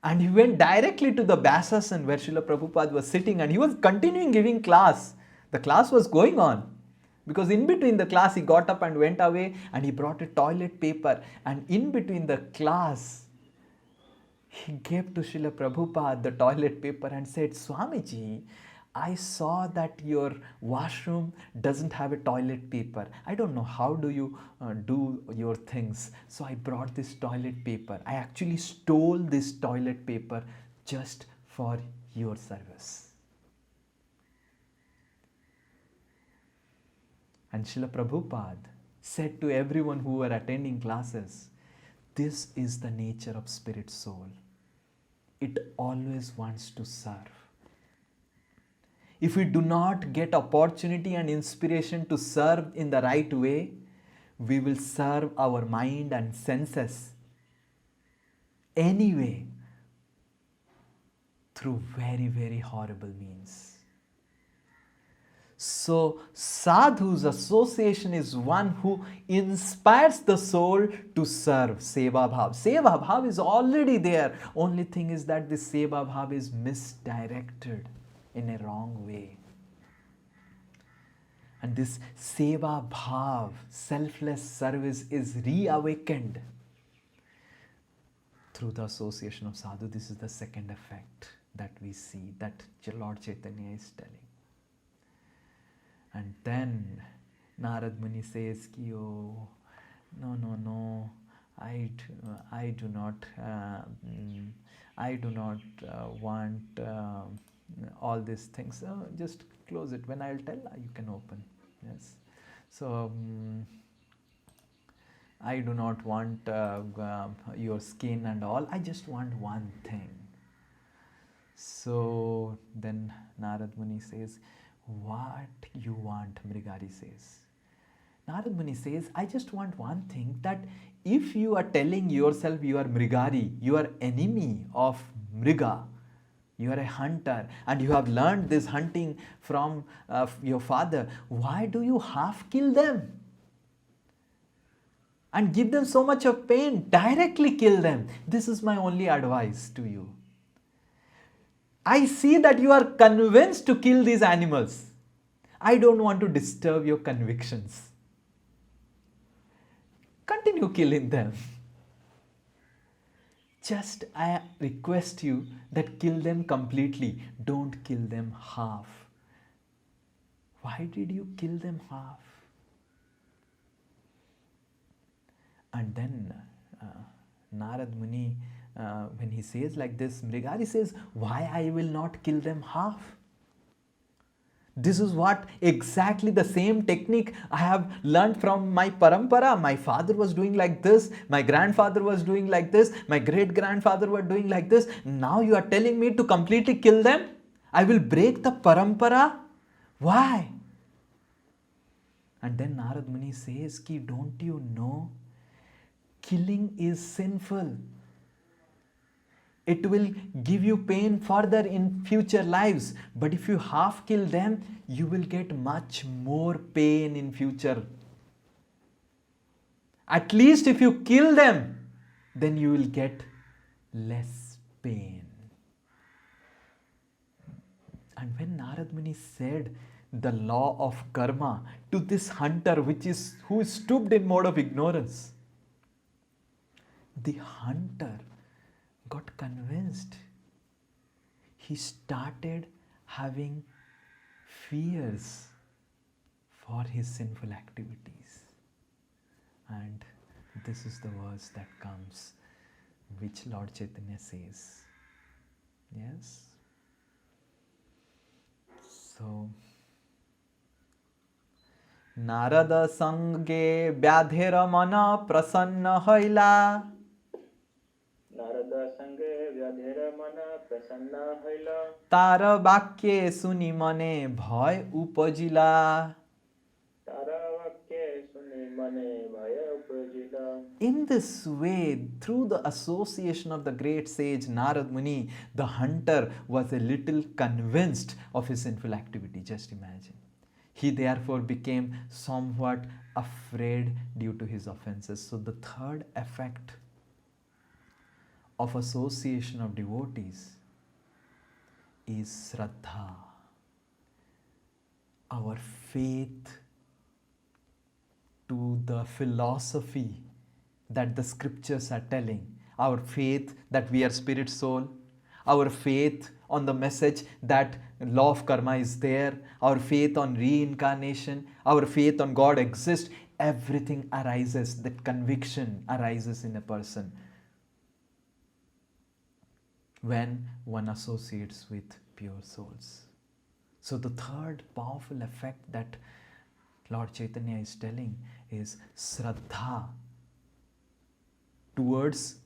And he went directly to the Basasan where Srila Prabhupada was sitting and he was continuing giving class. The class was going on. Because in between the class he got up and went away and he brought a toilet paper. And in between the class, he gave to Srila Prabhupada the toilet paper and said, Swamiji, I saw that your washroom doesn't have a toilet paper. I don't know how do you do your things. So I brought this toilet paper. I actually stole this toilet paper just for your service. And Srila Prabhupada said to everyone who were attending classes, this is the nature of spirit soul. It always wants to serve. If we do not get opportunity and inspiration to serve in the right way, we will serve our mind and senses anyway through very, very horrible means. So, Sadhu's association is one who inspires the soul to serve. Seva bhav. Seva bhav is already there. Only thing is that this seva bhav is misdirected in a wrong way. And this seva bhav, selfless service, is reawakened through the association of sadhu. This is the second effect that we see, that Lord Chaitanya is telling. And then Narad Muni says, oh, no, I do not want all these things. Just close it. When I'll tell, you can open. Yes. So I do not want your skin and all. I just want one thing. So then Narad Muni says, what you want? Mrigari says. Narad Muni says, I just want one thing, that if you are telling yourself you are Mrigari, you are enemy of Mriga, you are a hunter and you have learned this hunting from your father, why do you half kill them? And give them so much of pain? Directly kill them. This is my only advice to you. I see that you are convinced to kill these animals. I don't want to disturb your convictions. Continue killing them. Just I request you that kill them completely. Don't kill them half. Why did you kill them half? And then Narad Muni, when he says like this, Mrigari says, why I will not kill them half? This is what exactly the same technique I have learned from my parampara. My father was doing like this, my grandfather was doing like this, my great-grandfather were doing like this. Now you are telling me to completely kill them? I will break the parampara? Why? And then Narad Muni says, ki, don't you know? Killing is sinful. It will give you pain further in future lives. But if you half kill them, you will get much more pain in future. At least if you kill them, then you will get less pain. And when Narad Muni said the law of karma to this hunter who is stooped in mode of ignorance, the hunter got convinced. He started having fears for his sinful activities. And this is the verse that comes, which Lord Chaitanya says. Yes? So, Narada Sange Vyadhera Mana Prasanna Haila.
Narada Sange Vyadhera Mana Prasanna Haila.
Tara Bakye Suni Mane Bhoy Upajila.
mane bhaya upajila.
In this way, through the association of the great sage Narad Muni, the hunter was a little convinced of his sinful activity. Just imagine. He therefore became somewhat afraid due to his offenses. So, the third effect of association of devotees is Shraddha, our faith to the philosophy that the scriptures are telling, our faith that we are spirit soul, our faith on the message that law of karma is there, our faith on reincarnation, our faith on God exists, everything arises, that conviction arises in a person when one associates with pure souls. So the third powerful effect that Lord Chaitanya is telling is Shraddha towards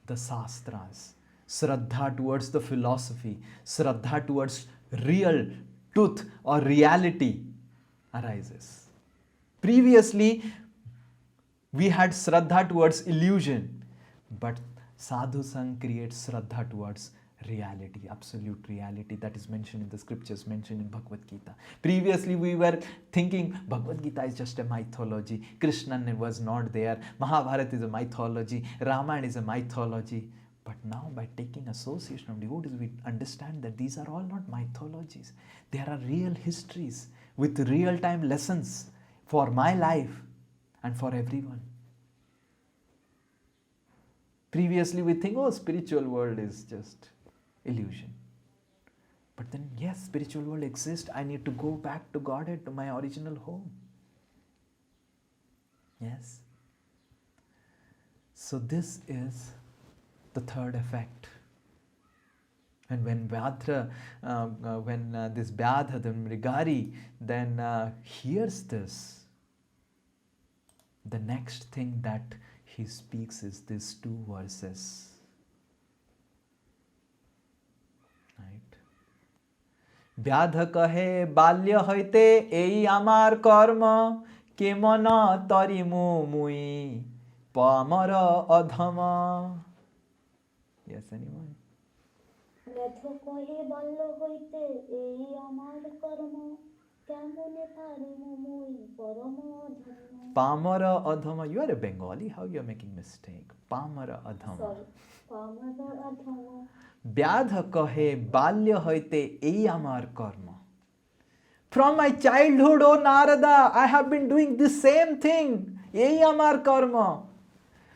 the Shastras, Shraddha towards the philosophy, Shraddha towards real truth or reality arises. Previously, we had Shraddha towards illusion, but Sadhu Sanga creates Shraddha towards reality, absolute reality that is mentioned in the scriptures, mentioned in Bhagavad Gita. Previously, we were thinking Bhagavad Gita is just a mythology, Krishna was not there, Mahabharata is a mythology, Ramayana is a mythology. But now, by taking association of devotees, we understand that these are all not mythologies. There are real histories with real-time lessons for my life and for everyone. Previously, we think, oh, spiritual world is just illusion. But then, yes, spiritual world exists. I need to go back to Godhead, to my original home. Yes. So this is the third effect. And when this Vyadha, the Mrigari, then hears this, the next thing that he speaks is these two verses. Right? Vyadha kahe balya hoite ei amar karma kemana tarimu mui pamara adhama. Yes, anyone?
ব্যথ কহে বাল্য হইতে এই আমার কর্ম কেমনে পারিমু মুই পরম ধর্ম
Pamara adhama. You are a Bengali. How you are making mistake? Pamara adhama.
Sorry পামর অধম
Vyadha kahe balya hoite ei amar karma. From my childhood, O Narada, I have been doing the same thing. Ei amar karma.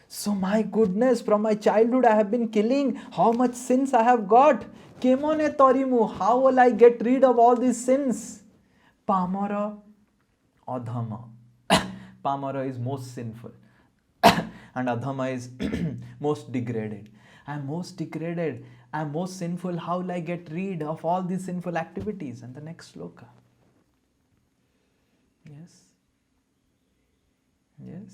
So my goodness, from my childhood I have been killing. How much sins I have got? Kemone torimu. How will I get rid of all these sins? Pamara adhama. Pamara is most sinful. And adhama is most degraded. I am most degraded. I am most sinful. How will I get rid of all these sinful activities? And the next sloka. Yes. Yes.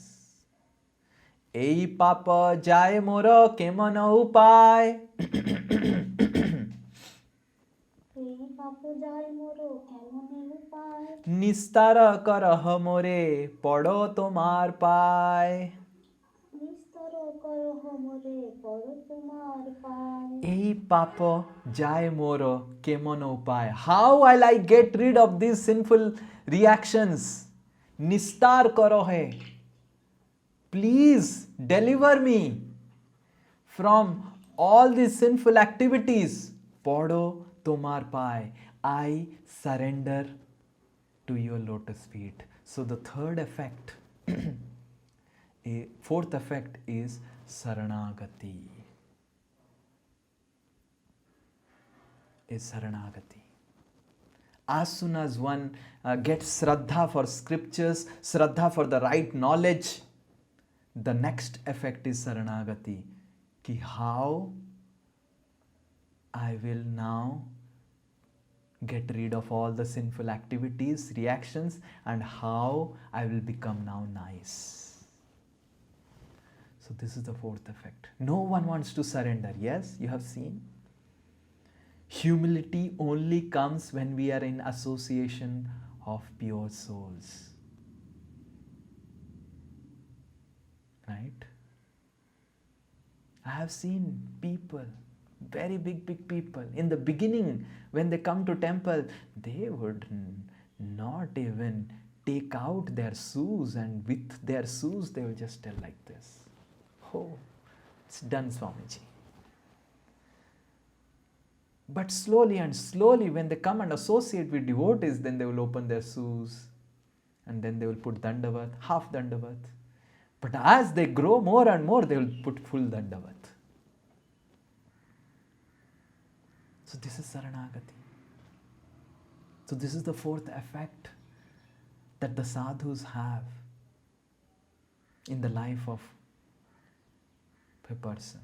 এই পাপ যায় মোর কেমন উপায়
এই পাপ যায় মোর কেমনে উপায়
নিস্তার করহ মোরে পড়ো তোমার পায়
নিস্তর করহ মোরে পর তোমার পায়
এই পাপ যায় মোর কেমন উপায় How will I get rid of these sinful reactions? নিস্তার করহে Please deliver me from all these sinful activities. Podo tomar pai. I surrender to your lotus feet. So the third effect, fourth effect is saranagati. As soon as one gets Shraddha for scriptures, Shraddha for the right knowledge, the next effect is Saranagati. Ki how I will now get rid of all the sinful activities, reactions, and how I will become now nice. So this is the fourth effect. No one wants to surrender. Yes, you have seen. Humility only comes when we are in association of pure souls. right? I have seen people, very big people, in the beginning when they come to temple, they would not even take out their shoes, and with their shoes they will just tell like this, oh, it's done, Swamiji. But slowly and slowly, when they come and associate with devotees, then they will open their shoes and then they will put dandavat, half dandavat. But as they grow more and more, they will put full dandavat. So this is Saranagati. So this is the fourth effect that the sadhus have in the life of a person.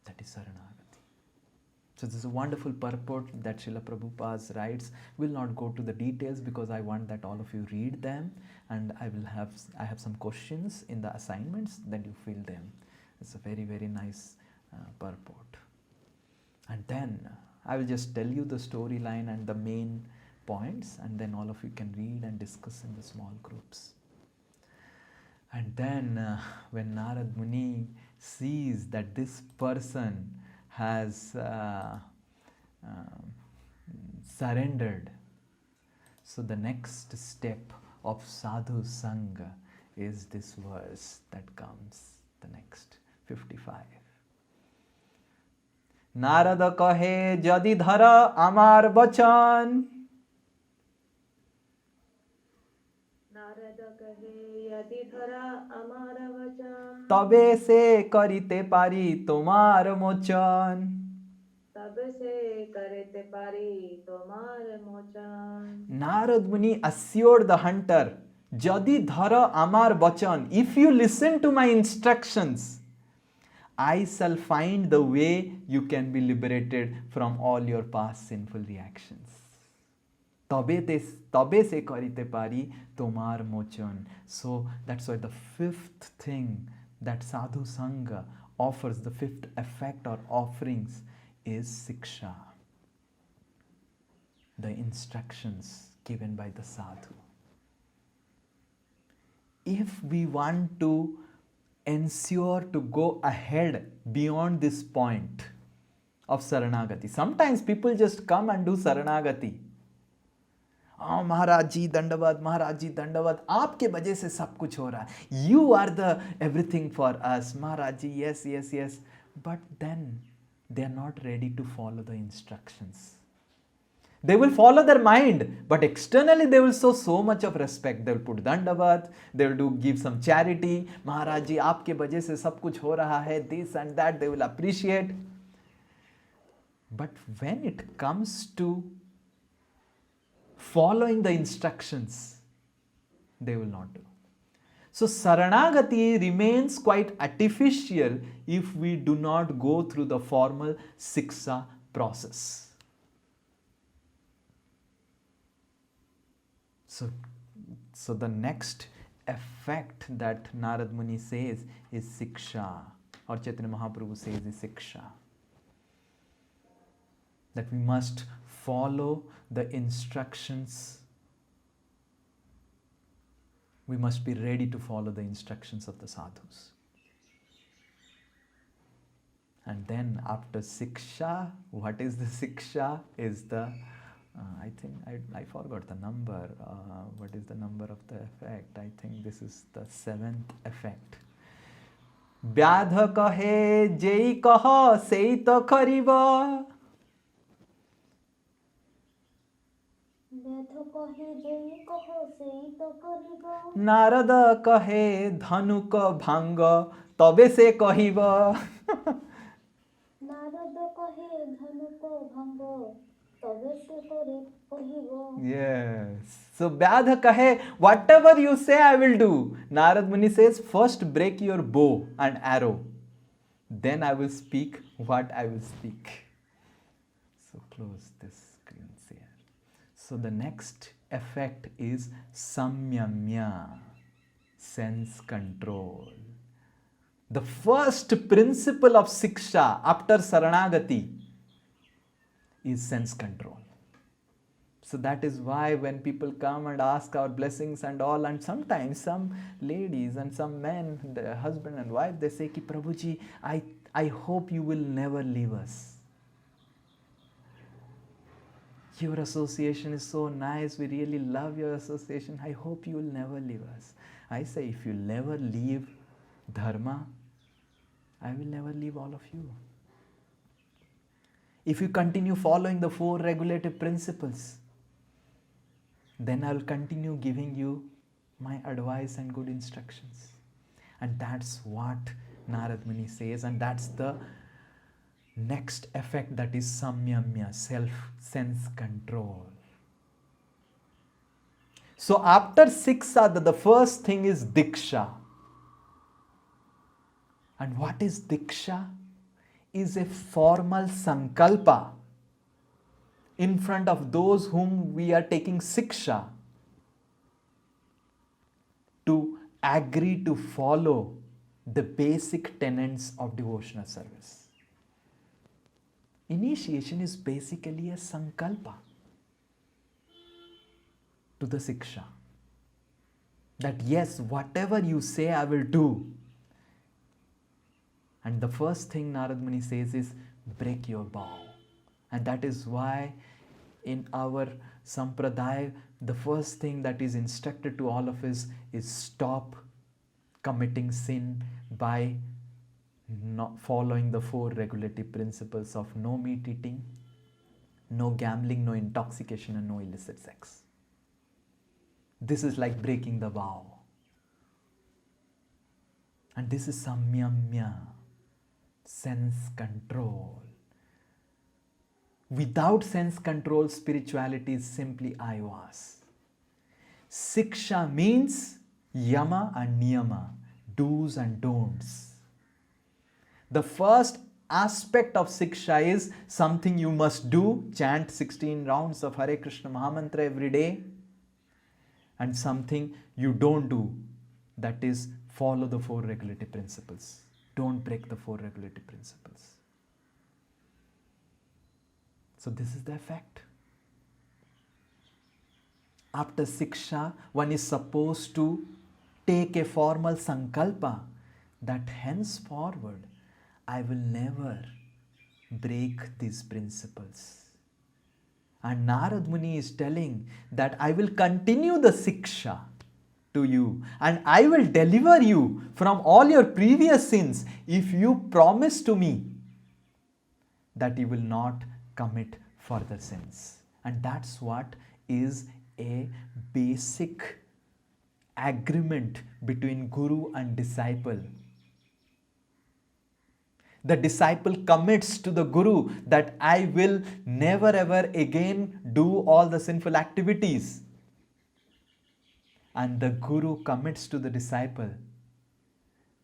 That is Saranagati. So this is a wonderful purport that Srila Prabhupada writes. We'll not go to the details because I want that all of you read them, and I have some questions in the assignments, then you fill them. It's a very nice purport. And then I will just tell you the storyline and the main points, and then all of you can read and discuss in the small groups. And then when Narad Muni sees that this person has surrendered, so the next step of Sadhu Sanga is this verse that comes, the next 55. Narada kahe jadi dhara amar bachan,
Narad कहे यदि धरा अमर वचन
तबे से करिते पारी तुम्हार मोचन.
तब से करते पारी तुम्हार मोचन.
Narad Muni assured the hunter, Jadi dhara amar bachan, if you listen to my instructions, I shall find the way you can be liberated from all your past sinful reactions. Tabe se karite pari tomar mochan. So that's why the fifth thing that Sadhu Sanga offers, the fifth effect or offerings, is siksha, the instructions given by the sadhu. If we want to ensure to go ahead beyond this point of Saranagati, sometimes people just come and do Saranagati. Oh, Maharaj ji Dandavat, Maharaj ji Dandavat, aapke वजह से सब कुछ हो रहा है. You are the everything for us, Maharaj ji, yes. But then they are not ready to follow the instructions. They will follow their mind, but externally they will show so much of respect. They will put dandavat, they will give some charity. Maharaj ji, aapke वजह से सब कुछ हो रहा है, this and that, they will appreciate. But when it comes to following the instructions, they will not do. So Saranagati remains quite artificial if we do not go through the formal siksha process. So the next effect that Narad Muni says is siksha, or Chaitanya Mahaprabhu says is siksha. That we must follow the instructions. We must be ready to follow the instructions of the sadhus. And then after siksha, what is the siksha? Is the, I think, I forgot the number. What is the number of the effect? I think this is the seventh effect. Vyadha kahe jai kaha seita khariba. Narada kahe dhanu ka bhanga tabe se kahiba.
Narada kahe dhanu ko bhango tabe se kahiba.
Yes. So Vyadha kahe, whatever you say I will do. Narad Muni says, first break your bow and arrow. Then I will speak what I will speak. So close this screen here. So the next effect is samyamya, sense control. The first principle of siksha after Saranagati is sense control. So that is why when people come and ask our blessings and all, and sometimes some ladies and some men, the husband and wife, they say, Ki Prabhuji, I hope you will never leave us. Your association is so nice. We really love your association. I hope you will never leave us. I say, if you never leave Dharma, I will never leave all of you. If you continue following the 4 regulative principles, then I will continue giving you my advice and good instructions. And that's what Narad Muni says, and that's the next effect, that is samyamya, sense control. So after 6 sadhana, the first thing is diksha. And what is diksha? Is a formal sankalpa in front of those whom we are taking siksha to agree to follow the basic tenets of devotional service. Initiation is basically a sankalpa to the siksha. That yes, whatever you say, I will do. And the first thing Narad Muni says is, break your vow. And that is why in our sampradaya, the first thing that is instructed to all of us is stop committing sin by not following the 4 regulative principles of no meat eating, no gambling, no intoxication, and no illicit sex. This is like breaking the vow. And this is samyamya, sense control. Without sense control, spirituality is simply ayvas. Siksha means yama and niyama, do's and don'ts. The first aspect of siksha is something you must do, chant 16 rounds of Hare Krishna Mahamantra every day, and something you don't do, that is follow the 4 regulative principles. Don't break the 4 regulative principles. So this is the effect. After siksha, one is supposed to take a formal sankalpa that henceforward I will never break these principles. And Narad Muni is telling that I will continue the siksha to you and I will deliver you from all your previous sins if you promise to me that you will not commit further sins. And that's what is a basic agreement between guru and disciple. The disciple commits to the guru that I will never ever again do all the sinful activities. And the guru commits to the disciple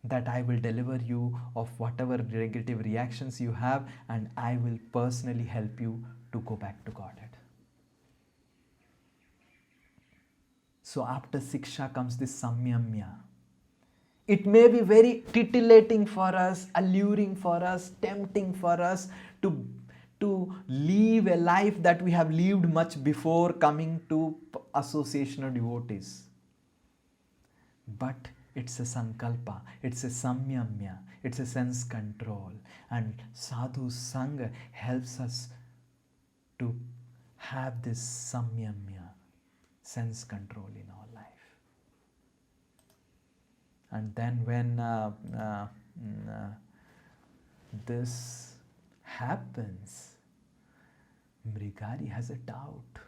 that I will deliver you of whatever negative reactions you have and I will personally help you to go back to Godhead. So after siksha comes this samyamya. It may be very titillating for us, alluring for us, tempting for us to live a life that we have lived much before coming to association of devotees. But it's a sankalpa, it's a samyamya, it's a sense control. And Sadhu Sanga helps us to have this samyamya, sense control in our life. And then when this happens, Mrigari has a doubt.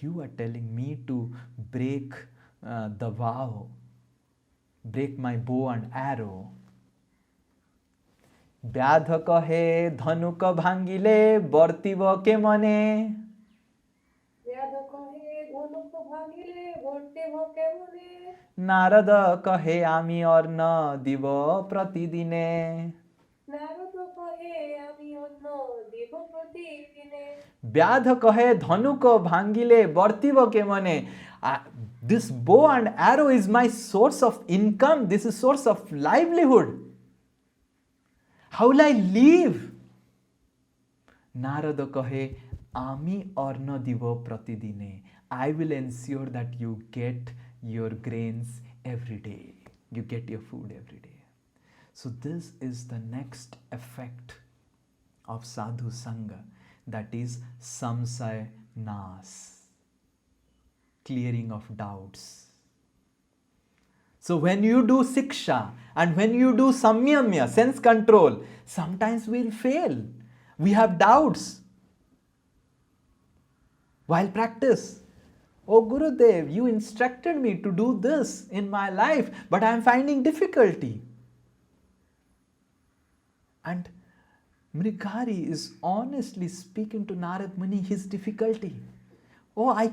You are telling me to break the vow, break my bow and arrow. Vyadha kahe dhanuka bhangile bartiva ke mane. Narad কহে আমি অর্ণ দিব প্রতিদিনে ব্যাধ কহে ধনুক ভাঙ্গিলে বর্তিব কে মনে this bow and arrow is my source of income, this is source of livelihood. How will I live? Narad कहे आमी अन्न दिव प्रतिदिने. I will ensure that you get your grains every day. You get your food every day. So this is the next effect of Sadhu Sanga, that is samsaya nas, clearing of doubts. So when you do siksha and when you do samyamya, sense control, sometimes we'll fail. We have doubts while practice. Oh Gurudev, you instructed me to do this in my life, but I am finding difficulty. And Mrigari is honestly speaking to Narad Muni his difficulty. Oh, I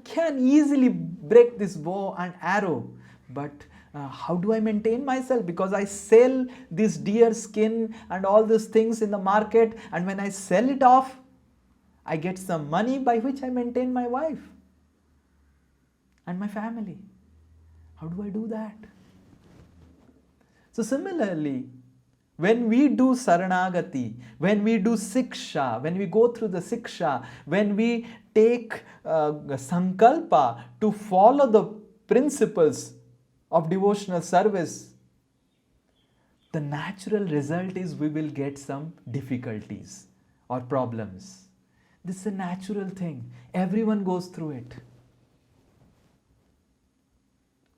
can easily break this bow and arrow, but how do I maintain myself? Because I sell this deer skin and all these things in the market, and when I sell it off, I get some money by which I maintain my wife and my family. How do I do that? So similarly, when we do saranagati, when we do siksha, when we go through the siksha, when we take sankalpa to follow the principles of devotional service, the natural result is we will get some difficulties or problems. This is a natural thing. Everyone goes through it.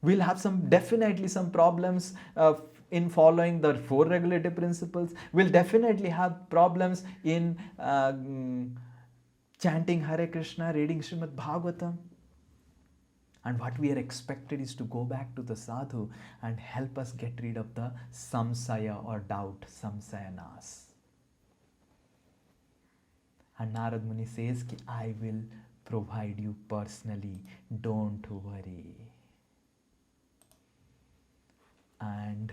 We'll have definitely some problems in following the 4 regulative principles. We'll definitely have problems in chanting Hare Krishna, reading Srimad Bhagavatam. And what we are expected is to go back to the sadhu and help us get rid of the samsaya or doubt, samsaya nas. And Narad Muni says, I will provide you personally, don't worry. And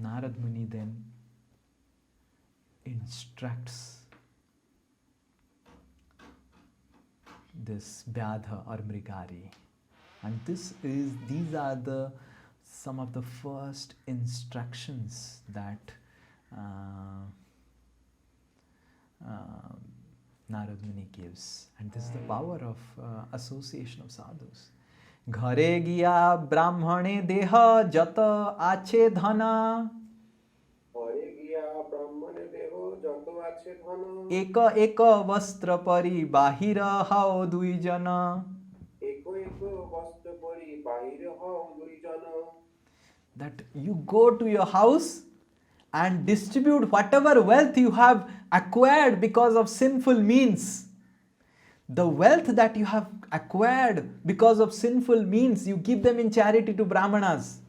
Narad Muni then instructs this Vyadha or Mrigari. And these are some of the first instructions that Narad Muni gives. And this is the power of association of sadhus. घरे गिया ब्राह्मणे देह जत आछे धना
ঘরে গিয়া ব্রাহ্মণে দেহ যত আছে ধন
एक एक वस्त्र परि बाहिर हाओ दुईजन
এক এক বস্ত্র পরি বাহিরে হও দুইজন
that you go to your house and distribute whatever wealth you have acquired because of sinful means. The wealth that you have acquired because of sinful means, you give them in charity to Brahmanas.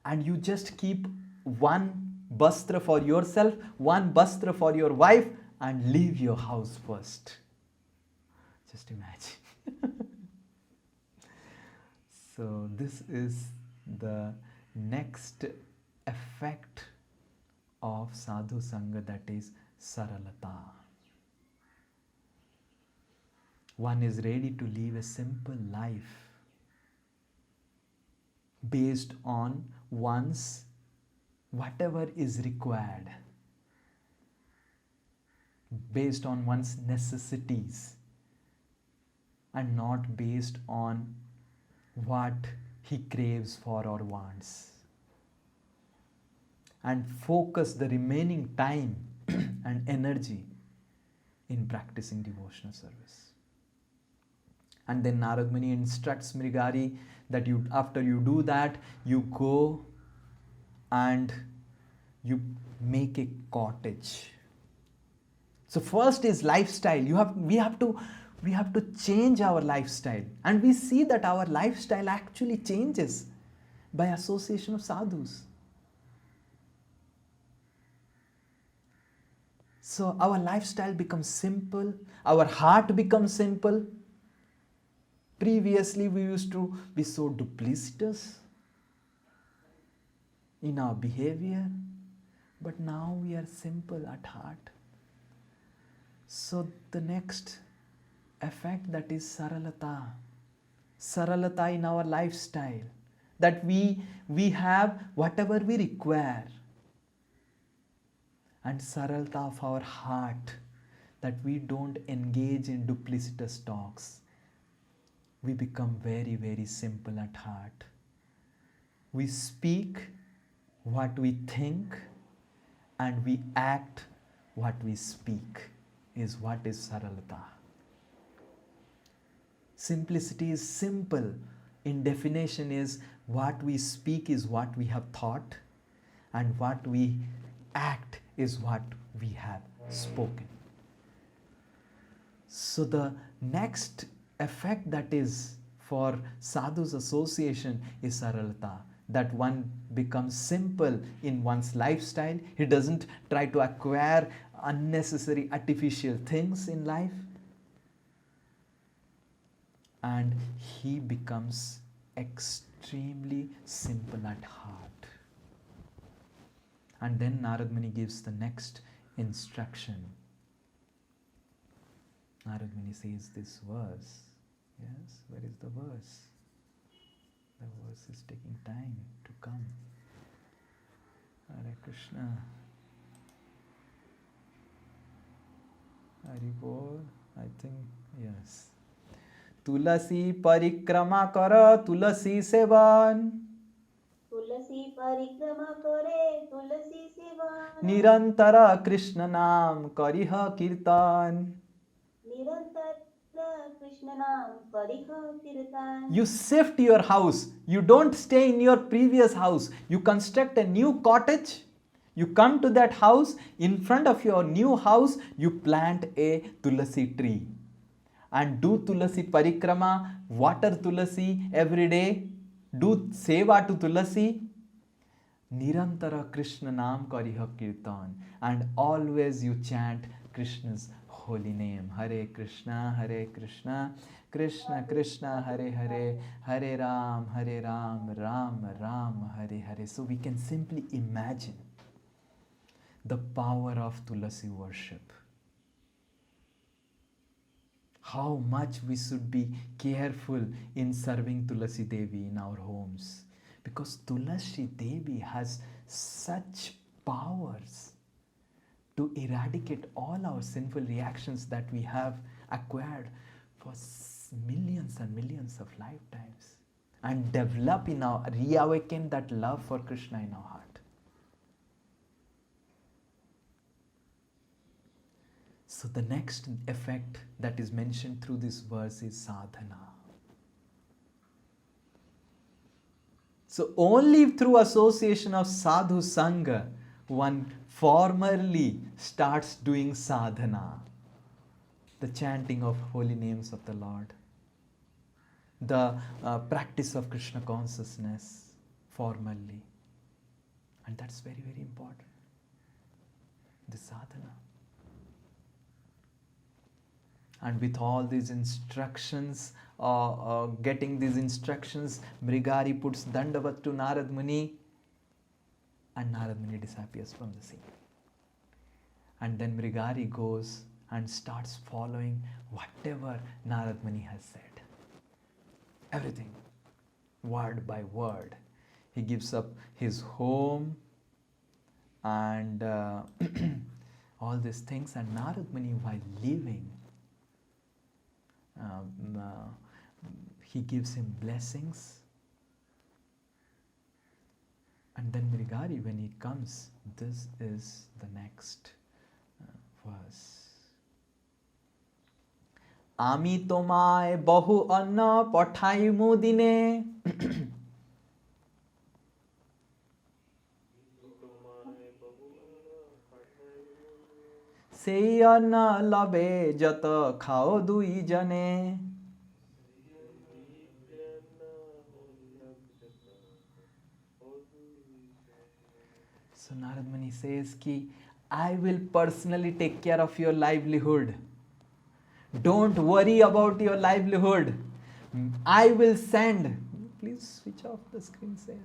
And you just keep one bastra for yourself, one bastra for your wife, and leave your house first. Just imagine. So this is the next effect of Sadhu Sanga, that is Saralata. One is ready to live a simple life based on one's whatever is required, based on one's necessities, and not based on what he craves for or wants, and focus the remaining time and energy in practicing devotional service. And then Narad Muni instructs Mrigari that after you do that, you go and you make a cottage. So first is lifestyle. We have to change our lifestyle, and we see that our lifestyle actually changes by association of sadhus. So our lifestyle becomes simple, our heart becomes simple. Previously, we used to be so duplicitous in our behavior, but now we are simple at heart. So the next effect, that is saralata. Saralata in our lifestyle, that we have whatever we require. and saralta of our heart, that we don't engage in duplicitous talks. We become very, very simple at heart. We speak what we think and we act what we speak, is what is saralta. Simplicity is simple. In definition is what we speak is what we have thought, and what we act is what we have spoken. So the next effect that is for sadhu's association is saralta, that one becomes simple in one's lifestyle. He doesn't try to acquire unnecessary artificial things in life, and he becomes extremely simple at heart. And then Narad Muni gives the next instruction. Narad Muni says this verse. Yes, where is the verse? The verse is taking time to come. Hare Krishna. Hari Bol, I think, yes. तुलसी परिक्रमा कर तुलसी seven,
तुलसी परिक्रमा करे तुलसी seven,
निरंतर कृष्ण नाम करिह कीर्तन.
निरंतर कृष्ण नाम करिह कीर्तन.
You shift your house. You don't stay in your previous house. You construct a new cottage. You come to that house. In front of your new house, you plant a tulasi tree. And do tulasi parikrama, water tulasi every day. Do seva to tulasi. Nirantara Krishna Naam Kariha Kirtan. And always you chant Krishna's holy name. Hare Krishna, Krishna Krishna, Hare Hare, Hare Ram, Ram Ram, Hare Hare. So we can simply imagine the power of Tulasi worship. How much we should be careful in serving Tulasi Devi in our homes. Because Tulasi Devi has such powers to eradicate all our sinful reactions that we have acquired for millions and millions of lifetimes, and reawaken that love for Krishna in our heart. So the next effect that is mentioned through this verse is sadhana. So only through association of Sadhu Sanga one formally starts doing sadhana, the chanting of holy names of the Lord, the practice of Krishna consciousness formally. And that's very, very important, the sadhana. And with all these instructions, getting these instructions, Mrigari puts Dandavat to Narad Muni, and Narad Muni disappears from the scene. And then Mrigari goes and starts following whatever Narad Muni has said. Everything, word by word. He gives up his home and all these things, and Narad Muni, while leaving, he gives him blessings. And then Mrigari, when he comes, this is the next verse. Ami tomai bahu anna pathaimu dine. Sei anna labe jata khao dui jane. So Narad Muni says ki, I will personally take care of your livelihood. Don't worry about your livelihood. I will send. Please switch off the screen saver.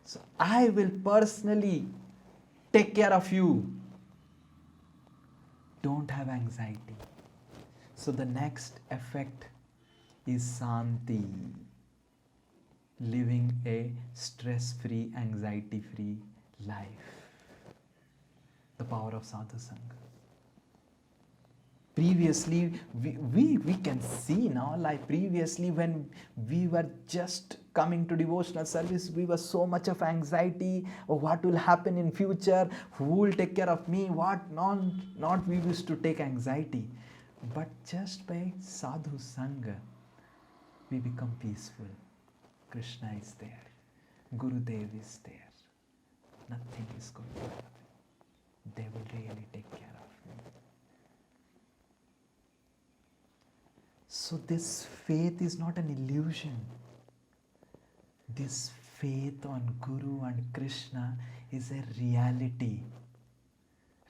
So I will personally take care of you. Don't have anxiety. So the next effect is Santi. Living a stress-free, anxiety-free life. The power of Sadhu Sanga. Previously, we can see now, like previously when we were just coming to devotional service, we were so much of anxiety, or what will happen in future, who will take care of me, what not we used to take anxiety. But just by Sadhu Sanga, we become peaceful. Krishna is there. Gurudev is there. Nothing is going to happen. They will really take care of me. So this faith is not an illusion. This faith on Guru and Krishna is a reality.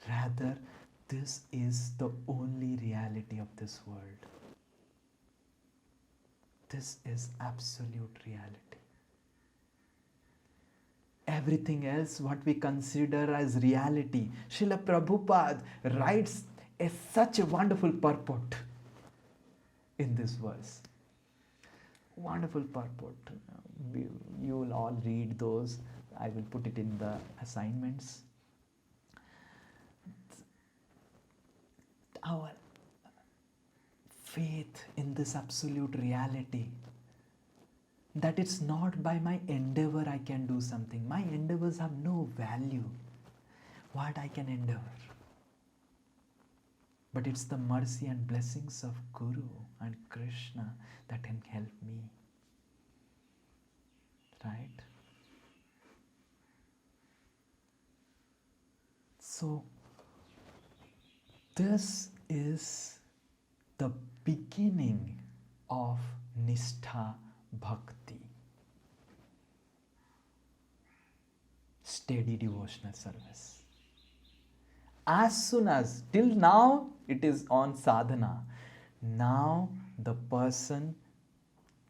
Rather, this is the only reality of this world. This is absolute reality. Everything else, what we consider as reality, Srila Prabhupada writes such a wonderful purport in this verse. Wonderful purport. You will all read those. I will put it in the assignments. Our faith in this absolute reality, that it's not by my endeavor I can do something. My endeavors have no value. What I can endeavor. But it's the mercy and blessings of Guru and Krishna that can help me. Right? So, this is the beginning of Nishtha Bhakti. Steady devotional service. As soon as, till now, it is on sadhana. Now, the person,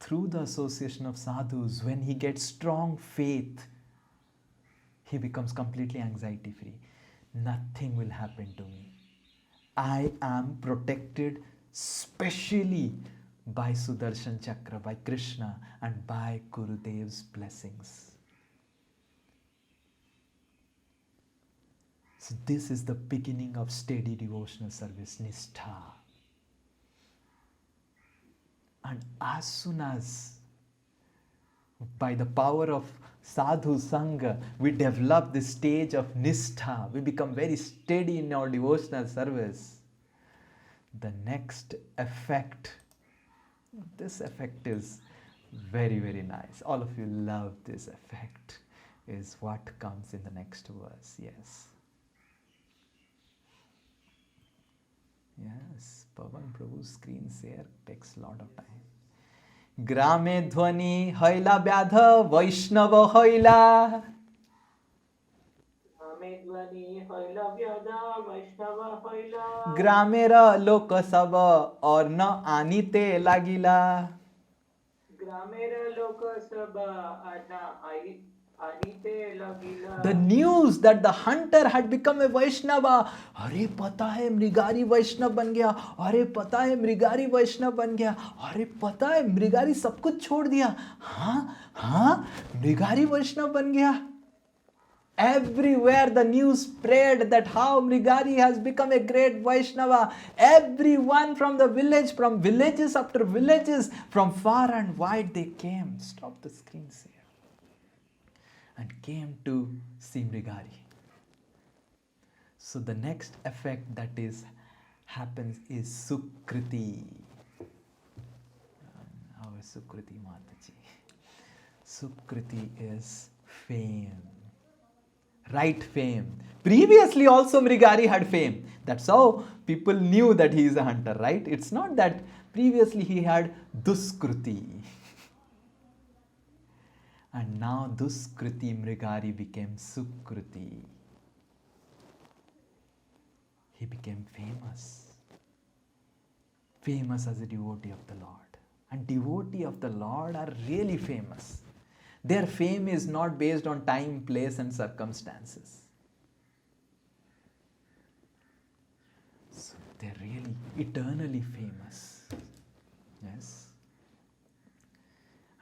through the association of sadhus, when he gets strong faith, he becomes completely anxiety free. Nothing will happen to me. I am protected specially by Sudarshan Chakra, by Krishna, and by Gurudev's blessings. So this is the beginning of steady devotional service, Nishtha. And as soon as, by the power of Sadhu Sanga, we develop this stage of Nishtha, we become very steady in our devotional service. The next effect, this effect is very, very nice. All of you love this effect, is what comes in the next verse. Yes. Yes, Pavan Prabhu's screen share takes a lot of time. Grame dhvani haila vyadha Vaishnava haila. ग्रामेर लोक सब और न आनीते लागिला. The news that the hunter had become a Vaishnava. अरे पता है मृगारी वैष्णव बन गया. अरे पता है मृगारी वैष्णव बन गया. अरे पता है मृगारी सब कुछ छोड़ दिया. हाँ मृगारी वैष्णव बन गया. Everywhere the news spread that how Mrigari has become a great Vaishnava. Everyone from the village, from villages after villages, from far and wide they came. Stop the screen share. And came to see Mrigari. So the next effect that happens is Sukriti. Our Sukriti Mataji. Sukriti is fame. Right fame. Previously also Mrigari had fame. That's how people knew that he is a hunter, right? It's not that previously he had Duskruti. And now Duskruti Mrigari became Sukruti. He became famous. Famous as a devotee of the Lord. And devotee of the Lord are really famous. Their fame is not based on time, place and circumstances. So they're really eternally famous. Yes.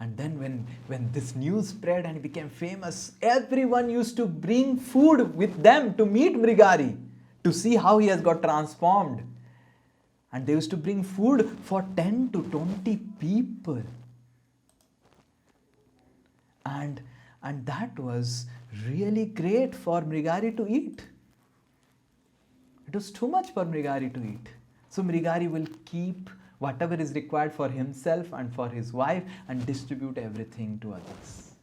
And then when this news spread and became famous, everyone used to bring food with them to meet Mrigari. to see how he has got transformed. And they used to bring food for 10 to 20 people. And that was really great for Mrigari to eat. It was too much for Mrigari to eat. So Mrigari will keep whatever is required for himself and for his wife and distribute everything to others.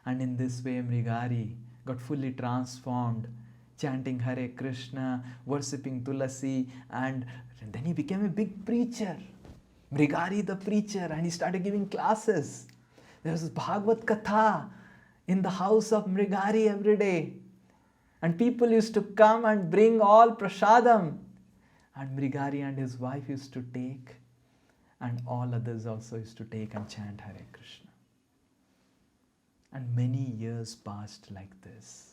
And in this way, Mrigari got fully transformed, chanting Hare Krishna, worshipping Tulasi, and then he became a big preacher. Mrigari the preacher, and he started giving classes. There was Bhagavad Katha in the house of Mrigari every day. And people used to come and bring all prasadam. And Mrigari and his wife used to take, and all others also used to take and chant Hare Krishna. And many years passed like this.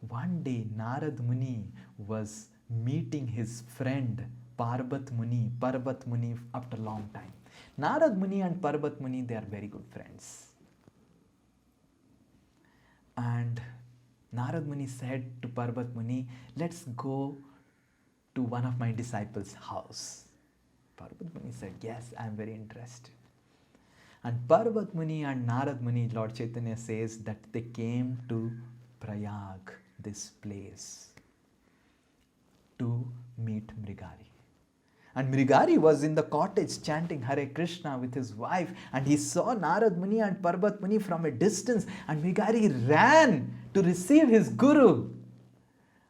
One day, Narad Muni was meeting his friend Parbat Muni after a long time. Narad Muni and Parbat Muni, they are very good friends. And Narad Muni said to Parbat Muni, let's go to one of my disciples' house. Parbat Muni said, yes, I am very interested. And Parvat Muni and Narad Muni, Lord Chaitanya says that they came to Prayag, this place, to meet Mrigari. And Mrigari was in the cottage chanting Hare Krishna with his wife, and he saw Narad Muni and Parvat Muni from a distance, and Mrigari ran to receive his guru.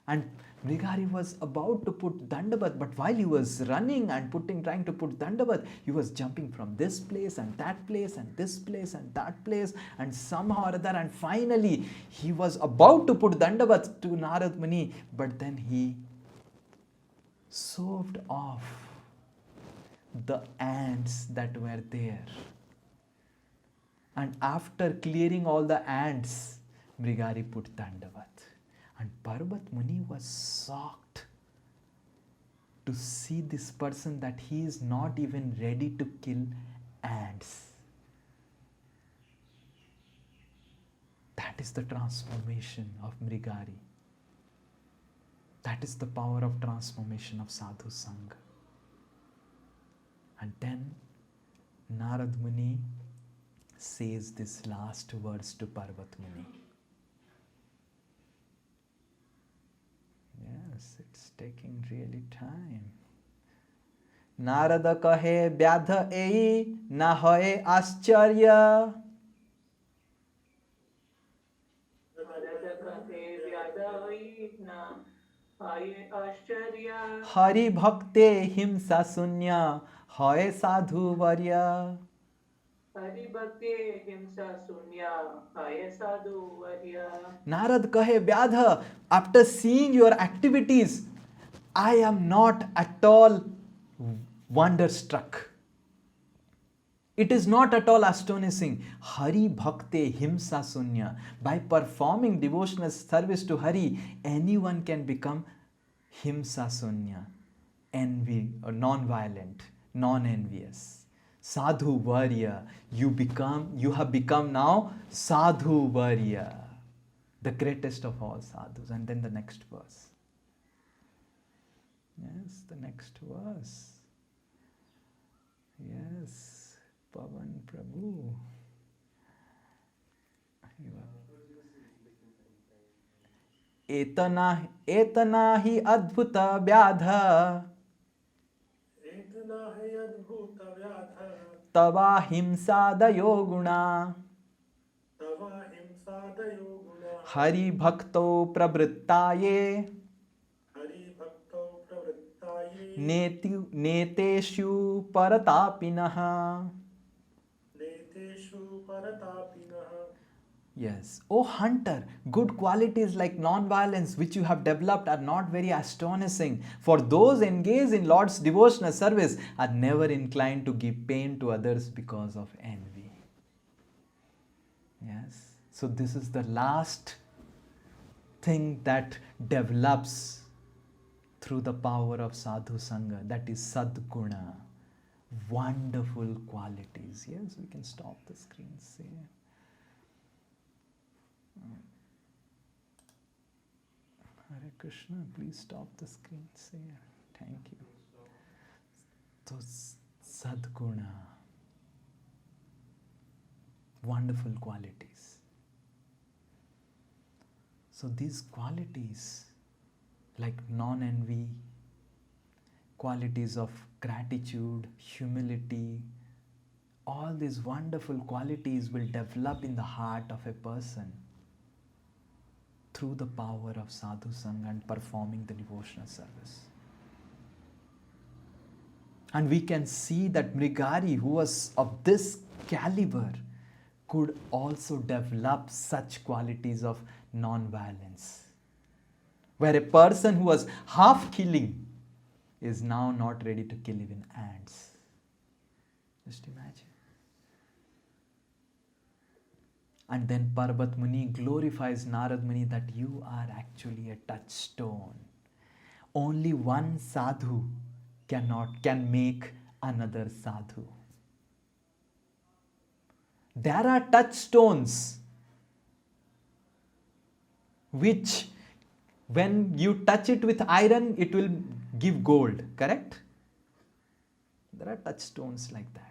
And Mrigari was about to put Dandavat, but while he was running and trying to put Dandavat, he was jumping from this place and that place and this place and that place, and somehow or other, and finally he was about to put Dandavat to Narad Muni, but then he shoved off the ants that were there. And after clearing all the ants, Mrigari put Dandavat. And Parvat Muni was shocked to see this person that he is not even ready to kill ants. That is the transformation of Mrigari. That is the power of transformation of Sadhu Sanga. And then Narad Muni says this last words to Parvat Muni. Yes, it's taking really time. Narada kahe vyadha ei na hoye ascharya. Hari bhakte himsa sunya hoye sadhu varya. Narad kahe vyadha, after seeing your activities, I am not at all wonderstruck. It is not at all astonishing. Hari bhakte himsa sunya. By performing devotional service to Hari, anyone can become himsa sunya, envy or non-violent, non-envious. Sadhu Varya, you have become now Sadhu Varya, the greatest of all sadhus. And then the next verse. Yes, the next verse. Yes, Pavan Prabhu. Etana hi adbhuta vyadha. Tava himsadayo guna. Hari bhakto pravrittaye. Neteshu paratapinaha. Yes. O hunter, good qualities like non-violence which you have developed are not very astonishing. For those engaged in Lord's devotional service are never inclined to give pain to others because of envy. Yes. So this is the last thing that develops through the power of Sadhu Sanga, that is Sadguna. Wonderful qualities. Yes, we can stop the screen. See. Hare Krishna, please stop the screen share. Thank you. So, Sadguna, wonderful qualities. So, these qualities like non-envy, qualities of gratitude, humility, all these wonderful qualities will develop in the heart of a person through the power of Sadhu Sanga and performing the devotional service. And we can see that Mrigari, who was of this caliber, could also develop such qualities of non-violence. Where a person who was half killing is now not ready to kill even ants. Just imagine. And then Parvat Muni glorifies Narad Muni that you are actually a touchstone. Only one sadhu can make another sadhu. There are touchstones which when you touch it with iron, it will give gold, correct? There are touchstones like that.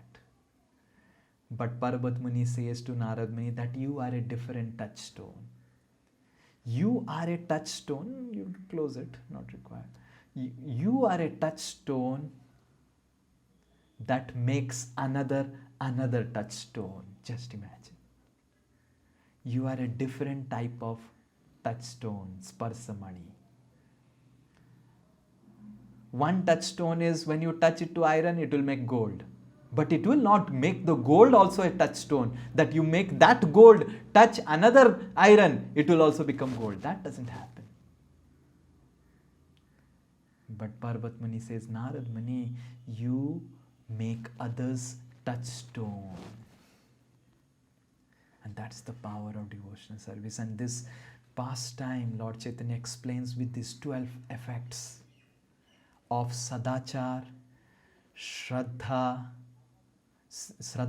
But Parvat Muni says to Narad Muni that you are a different touchstone. You are a touchstone, you close it, not required. You are a touchstone that makes another touchstone. Just imagine. You are a different type of touchstone, Sparsamani. One touchstone is when you touch it to iron, it will make gold. But it will not make the gold also a touchstone. That you make that gold touch another iron, it will also become gold. That doesn't happen. But Parvat Muni says, Narad Muni, you make others touchstone. And that's the power of devotional service. And this pastime, Lord Chaitanya explains with these 12 effects of Sadachar, Shraddha, Seva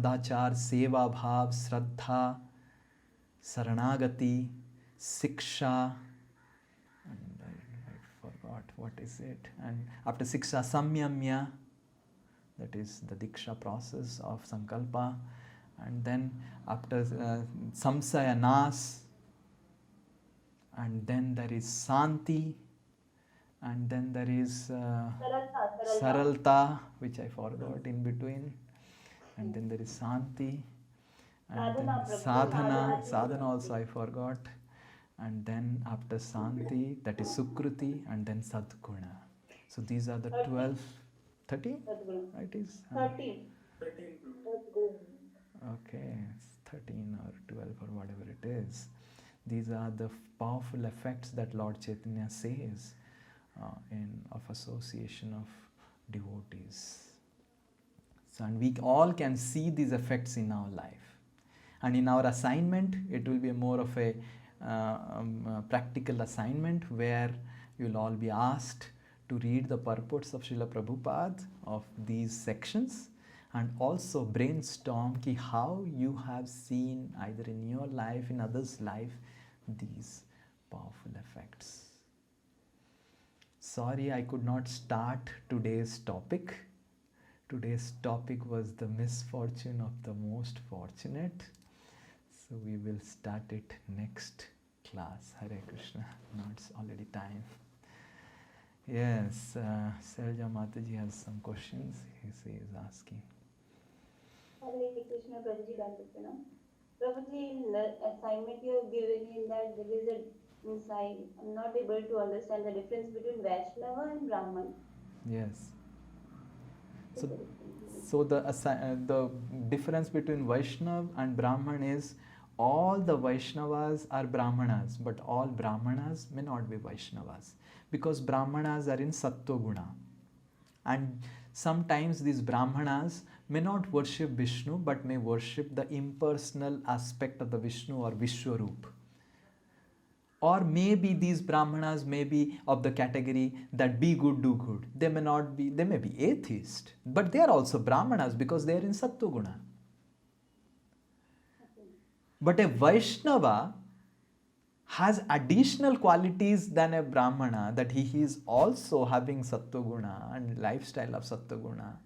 Bhav, Shraddha, Saranagati, Siksha, and I forgot what is it. And after Siksha, Samyamya, that is the Diksha process of Sankalpa. And then after Samsaya Nas, and then there is Santi, and then there is Saralta, which I forgot in between. And then there is Santi, and then Sadhana also I forgot. And then after Santi, that is Sukruti, and then Sadguna. So these are the 12, 13? It is
13.
Okay, it's 13 or 12 or whatever it is. These are the powerful effects that Lord Chaitanya says of association of devotees. So, and we all can see these effects in our life. And in our assignment, it will be more of a practical assignment where you'll all be asked to read the purports of Srila Prabhupada of these sections and also brainstorm how you have seen either in your life, in others' life, these powerful effects. Sorry, I could not start today's topic. Today's topic was the misfortune of the most fortunate. So we will start it next class. Hare Krishna. Now it's already time. Yes, Selja Mataji has some questions. He is asking.
Hare Krishna, Prabhuji, Dandapana. Prabhuji, in the assignment you have given in that there is a insight. I'm not able to understand the difference between Vaishnava and Brahman.
Yes. So the difference between Vaishnav and Brahman is all the Vaishnavas are Brahmanas, but all Brahmanas may not be Vaishnavas because Brahmanas are in Sattva Guna. And sometimes these Brahmanas may not worship Vishnu but may worship the impersonal aspect of the Vishnu or Vishwarup. Or maybe these Brahmanas may be of the category that be good, do good. They may be atheist, but they are also Brahmanas because they are in Sattva Guna. But a Vaishnava has additional qualities than a Brahmana, that he is also having Sattva-guna and lifestyle of Sattva-guna,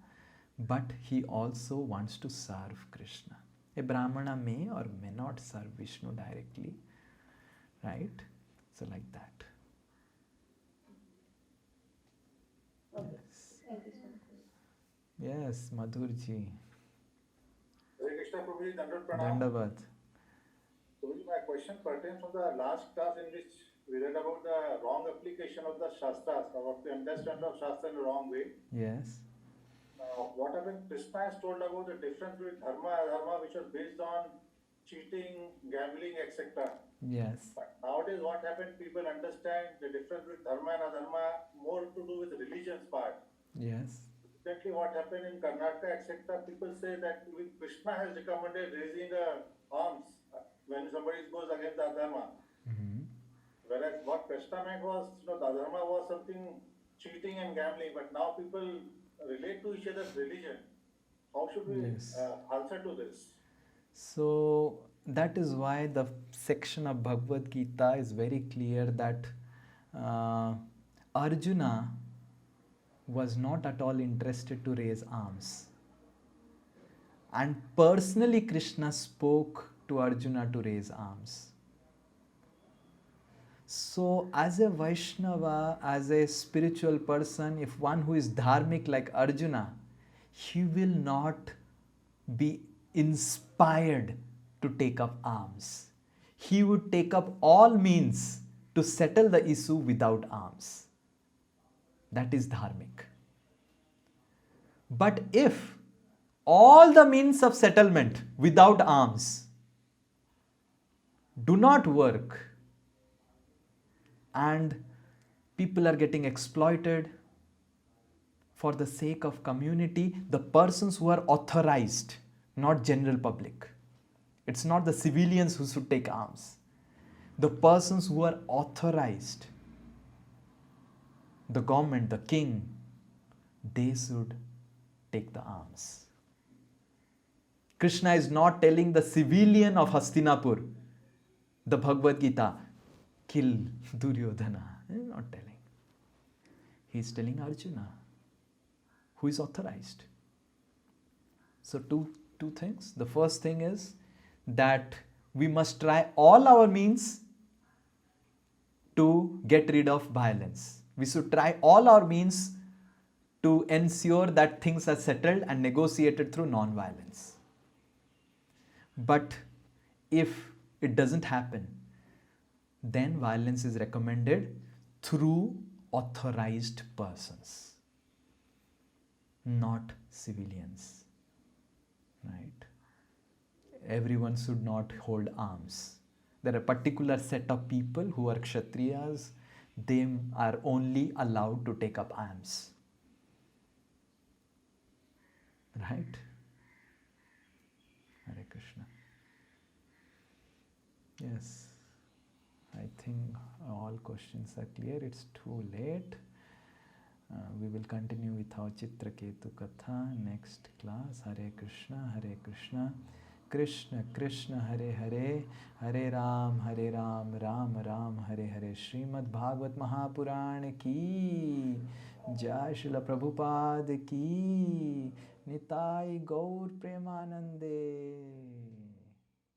but he also wants to serve Krishna. A Brahmana may or may not serve Vishnu directly, right? So like that.
Okay.
Yes,
Thank you so much.
yes, Madhurji.
Hare Krishna Prabhuji, Dandavat Pranam.
Dandavat.
Prabhuji, my question pertains from the last class in which we read about the wrong application of the Shastras, of the understanding of Shastra in the wrong way.
Yes.
What happened, Krishna has told about the difference between dharma and adharma, which was based on cheating, gambling, etc.
Yes.
But nowadays, what happened, people understand the difference between dharma and adharma more to do with the religion's part.
Yes.
Recently, what happened in Karnataka, etc., people say that even Krishna has recommended raising arms when somebody goes against the adharma.
Mhm.
Whereas what Krishna meant was, the adharma was something cheating and gambling, but now people relate to each other's religion. How should we
Yes.
answer to this?
So that is why the section of Bhagavad Gita is very clear that Arjuna was not at all interested to raise arms. And personally Krishna spoke to Arjuna to raise arms. So as a Vaishnava, as a spiritual person, if one who is dharmic like Arjuna, he will not be inspired to take up arms. He would take up all means to settle the issue without arms. That is dharmic. But if all the means of settlement without arms do not work and people are getting exploited for the sake of community, the persons who are authorized, not general public. It's not the civilians who should take arms. The persons who are authorized, the government, the king, they should take the arms. Krishna is not telling the civilian of Hastinapur, the Bhagavad Gita, kill Duryodhana. He is not telling. He is telling Arjuna, who is authorized. So two things. The first thing is that we must try all our means to get rid of violence. We should try all our means to ensure that things are settled and negotiated through non-violence. But if it doesn't happen, then violence is recommended through authorized persons, not civilians. Right? Everyone should not hold arms. There are a particular set of people who are Kshatriyas, they are only allowed to take up arms. Right? Hare Krishna. Yes, I think all questions are clear. It's too late. We will continue with our Chitraketu Katha next class. Hare Krishna, Hare Krishna, Krishna Krishna, Hare Hare, Hare Ram, Ram Ram, Hare Hare. Srimad Bhagavad Mahapuran ki Jai, Srila Prabhupada ki Nitai Gaur Premanande.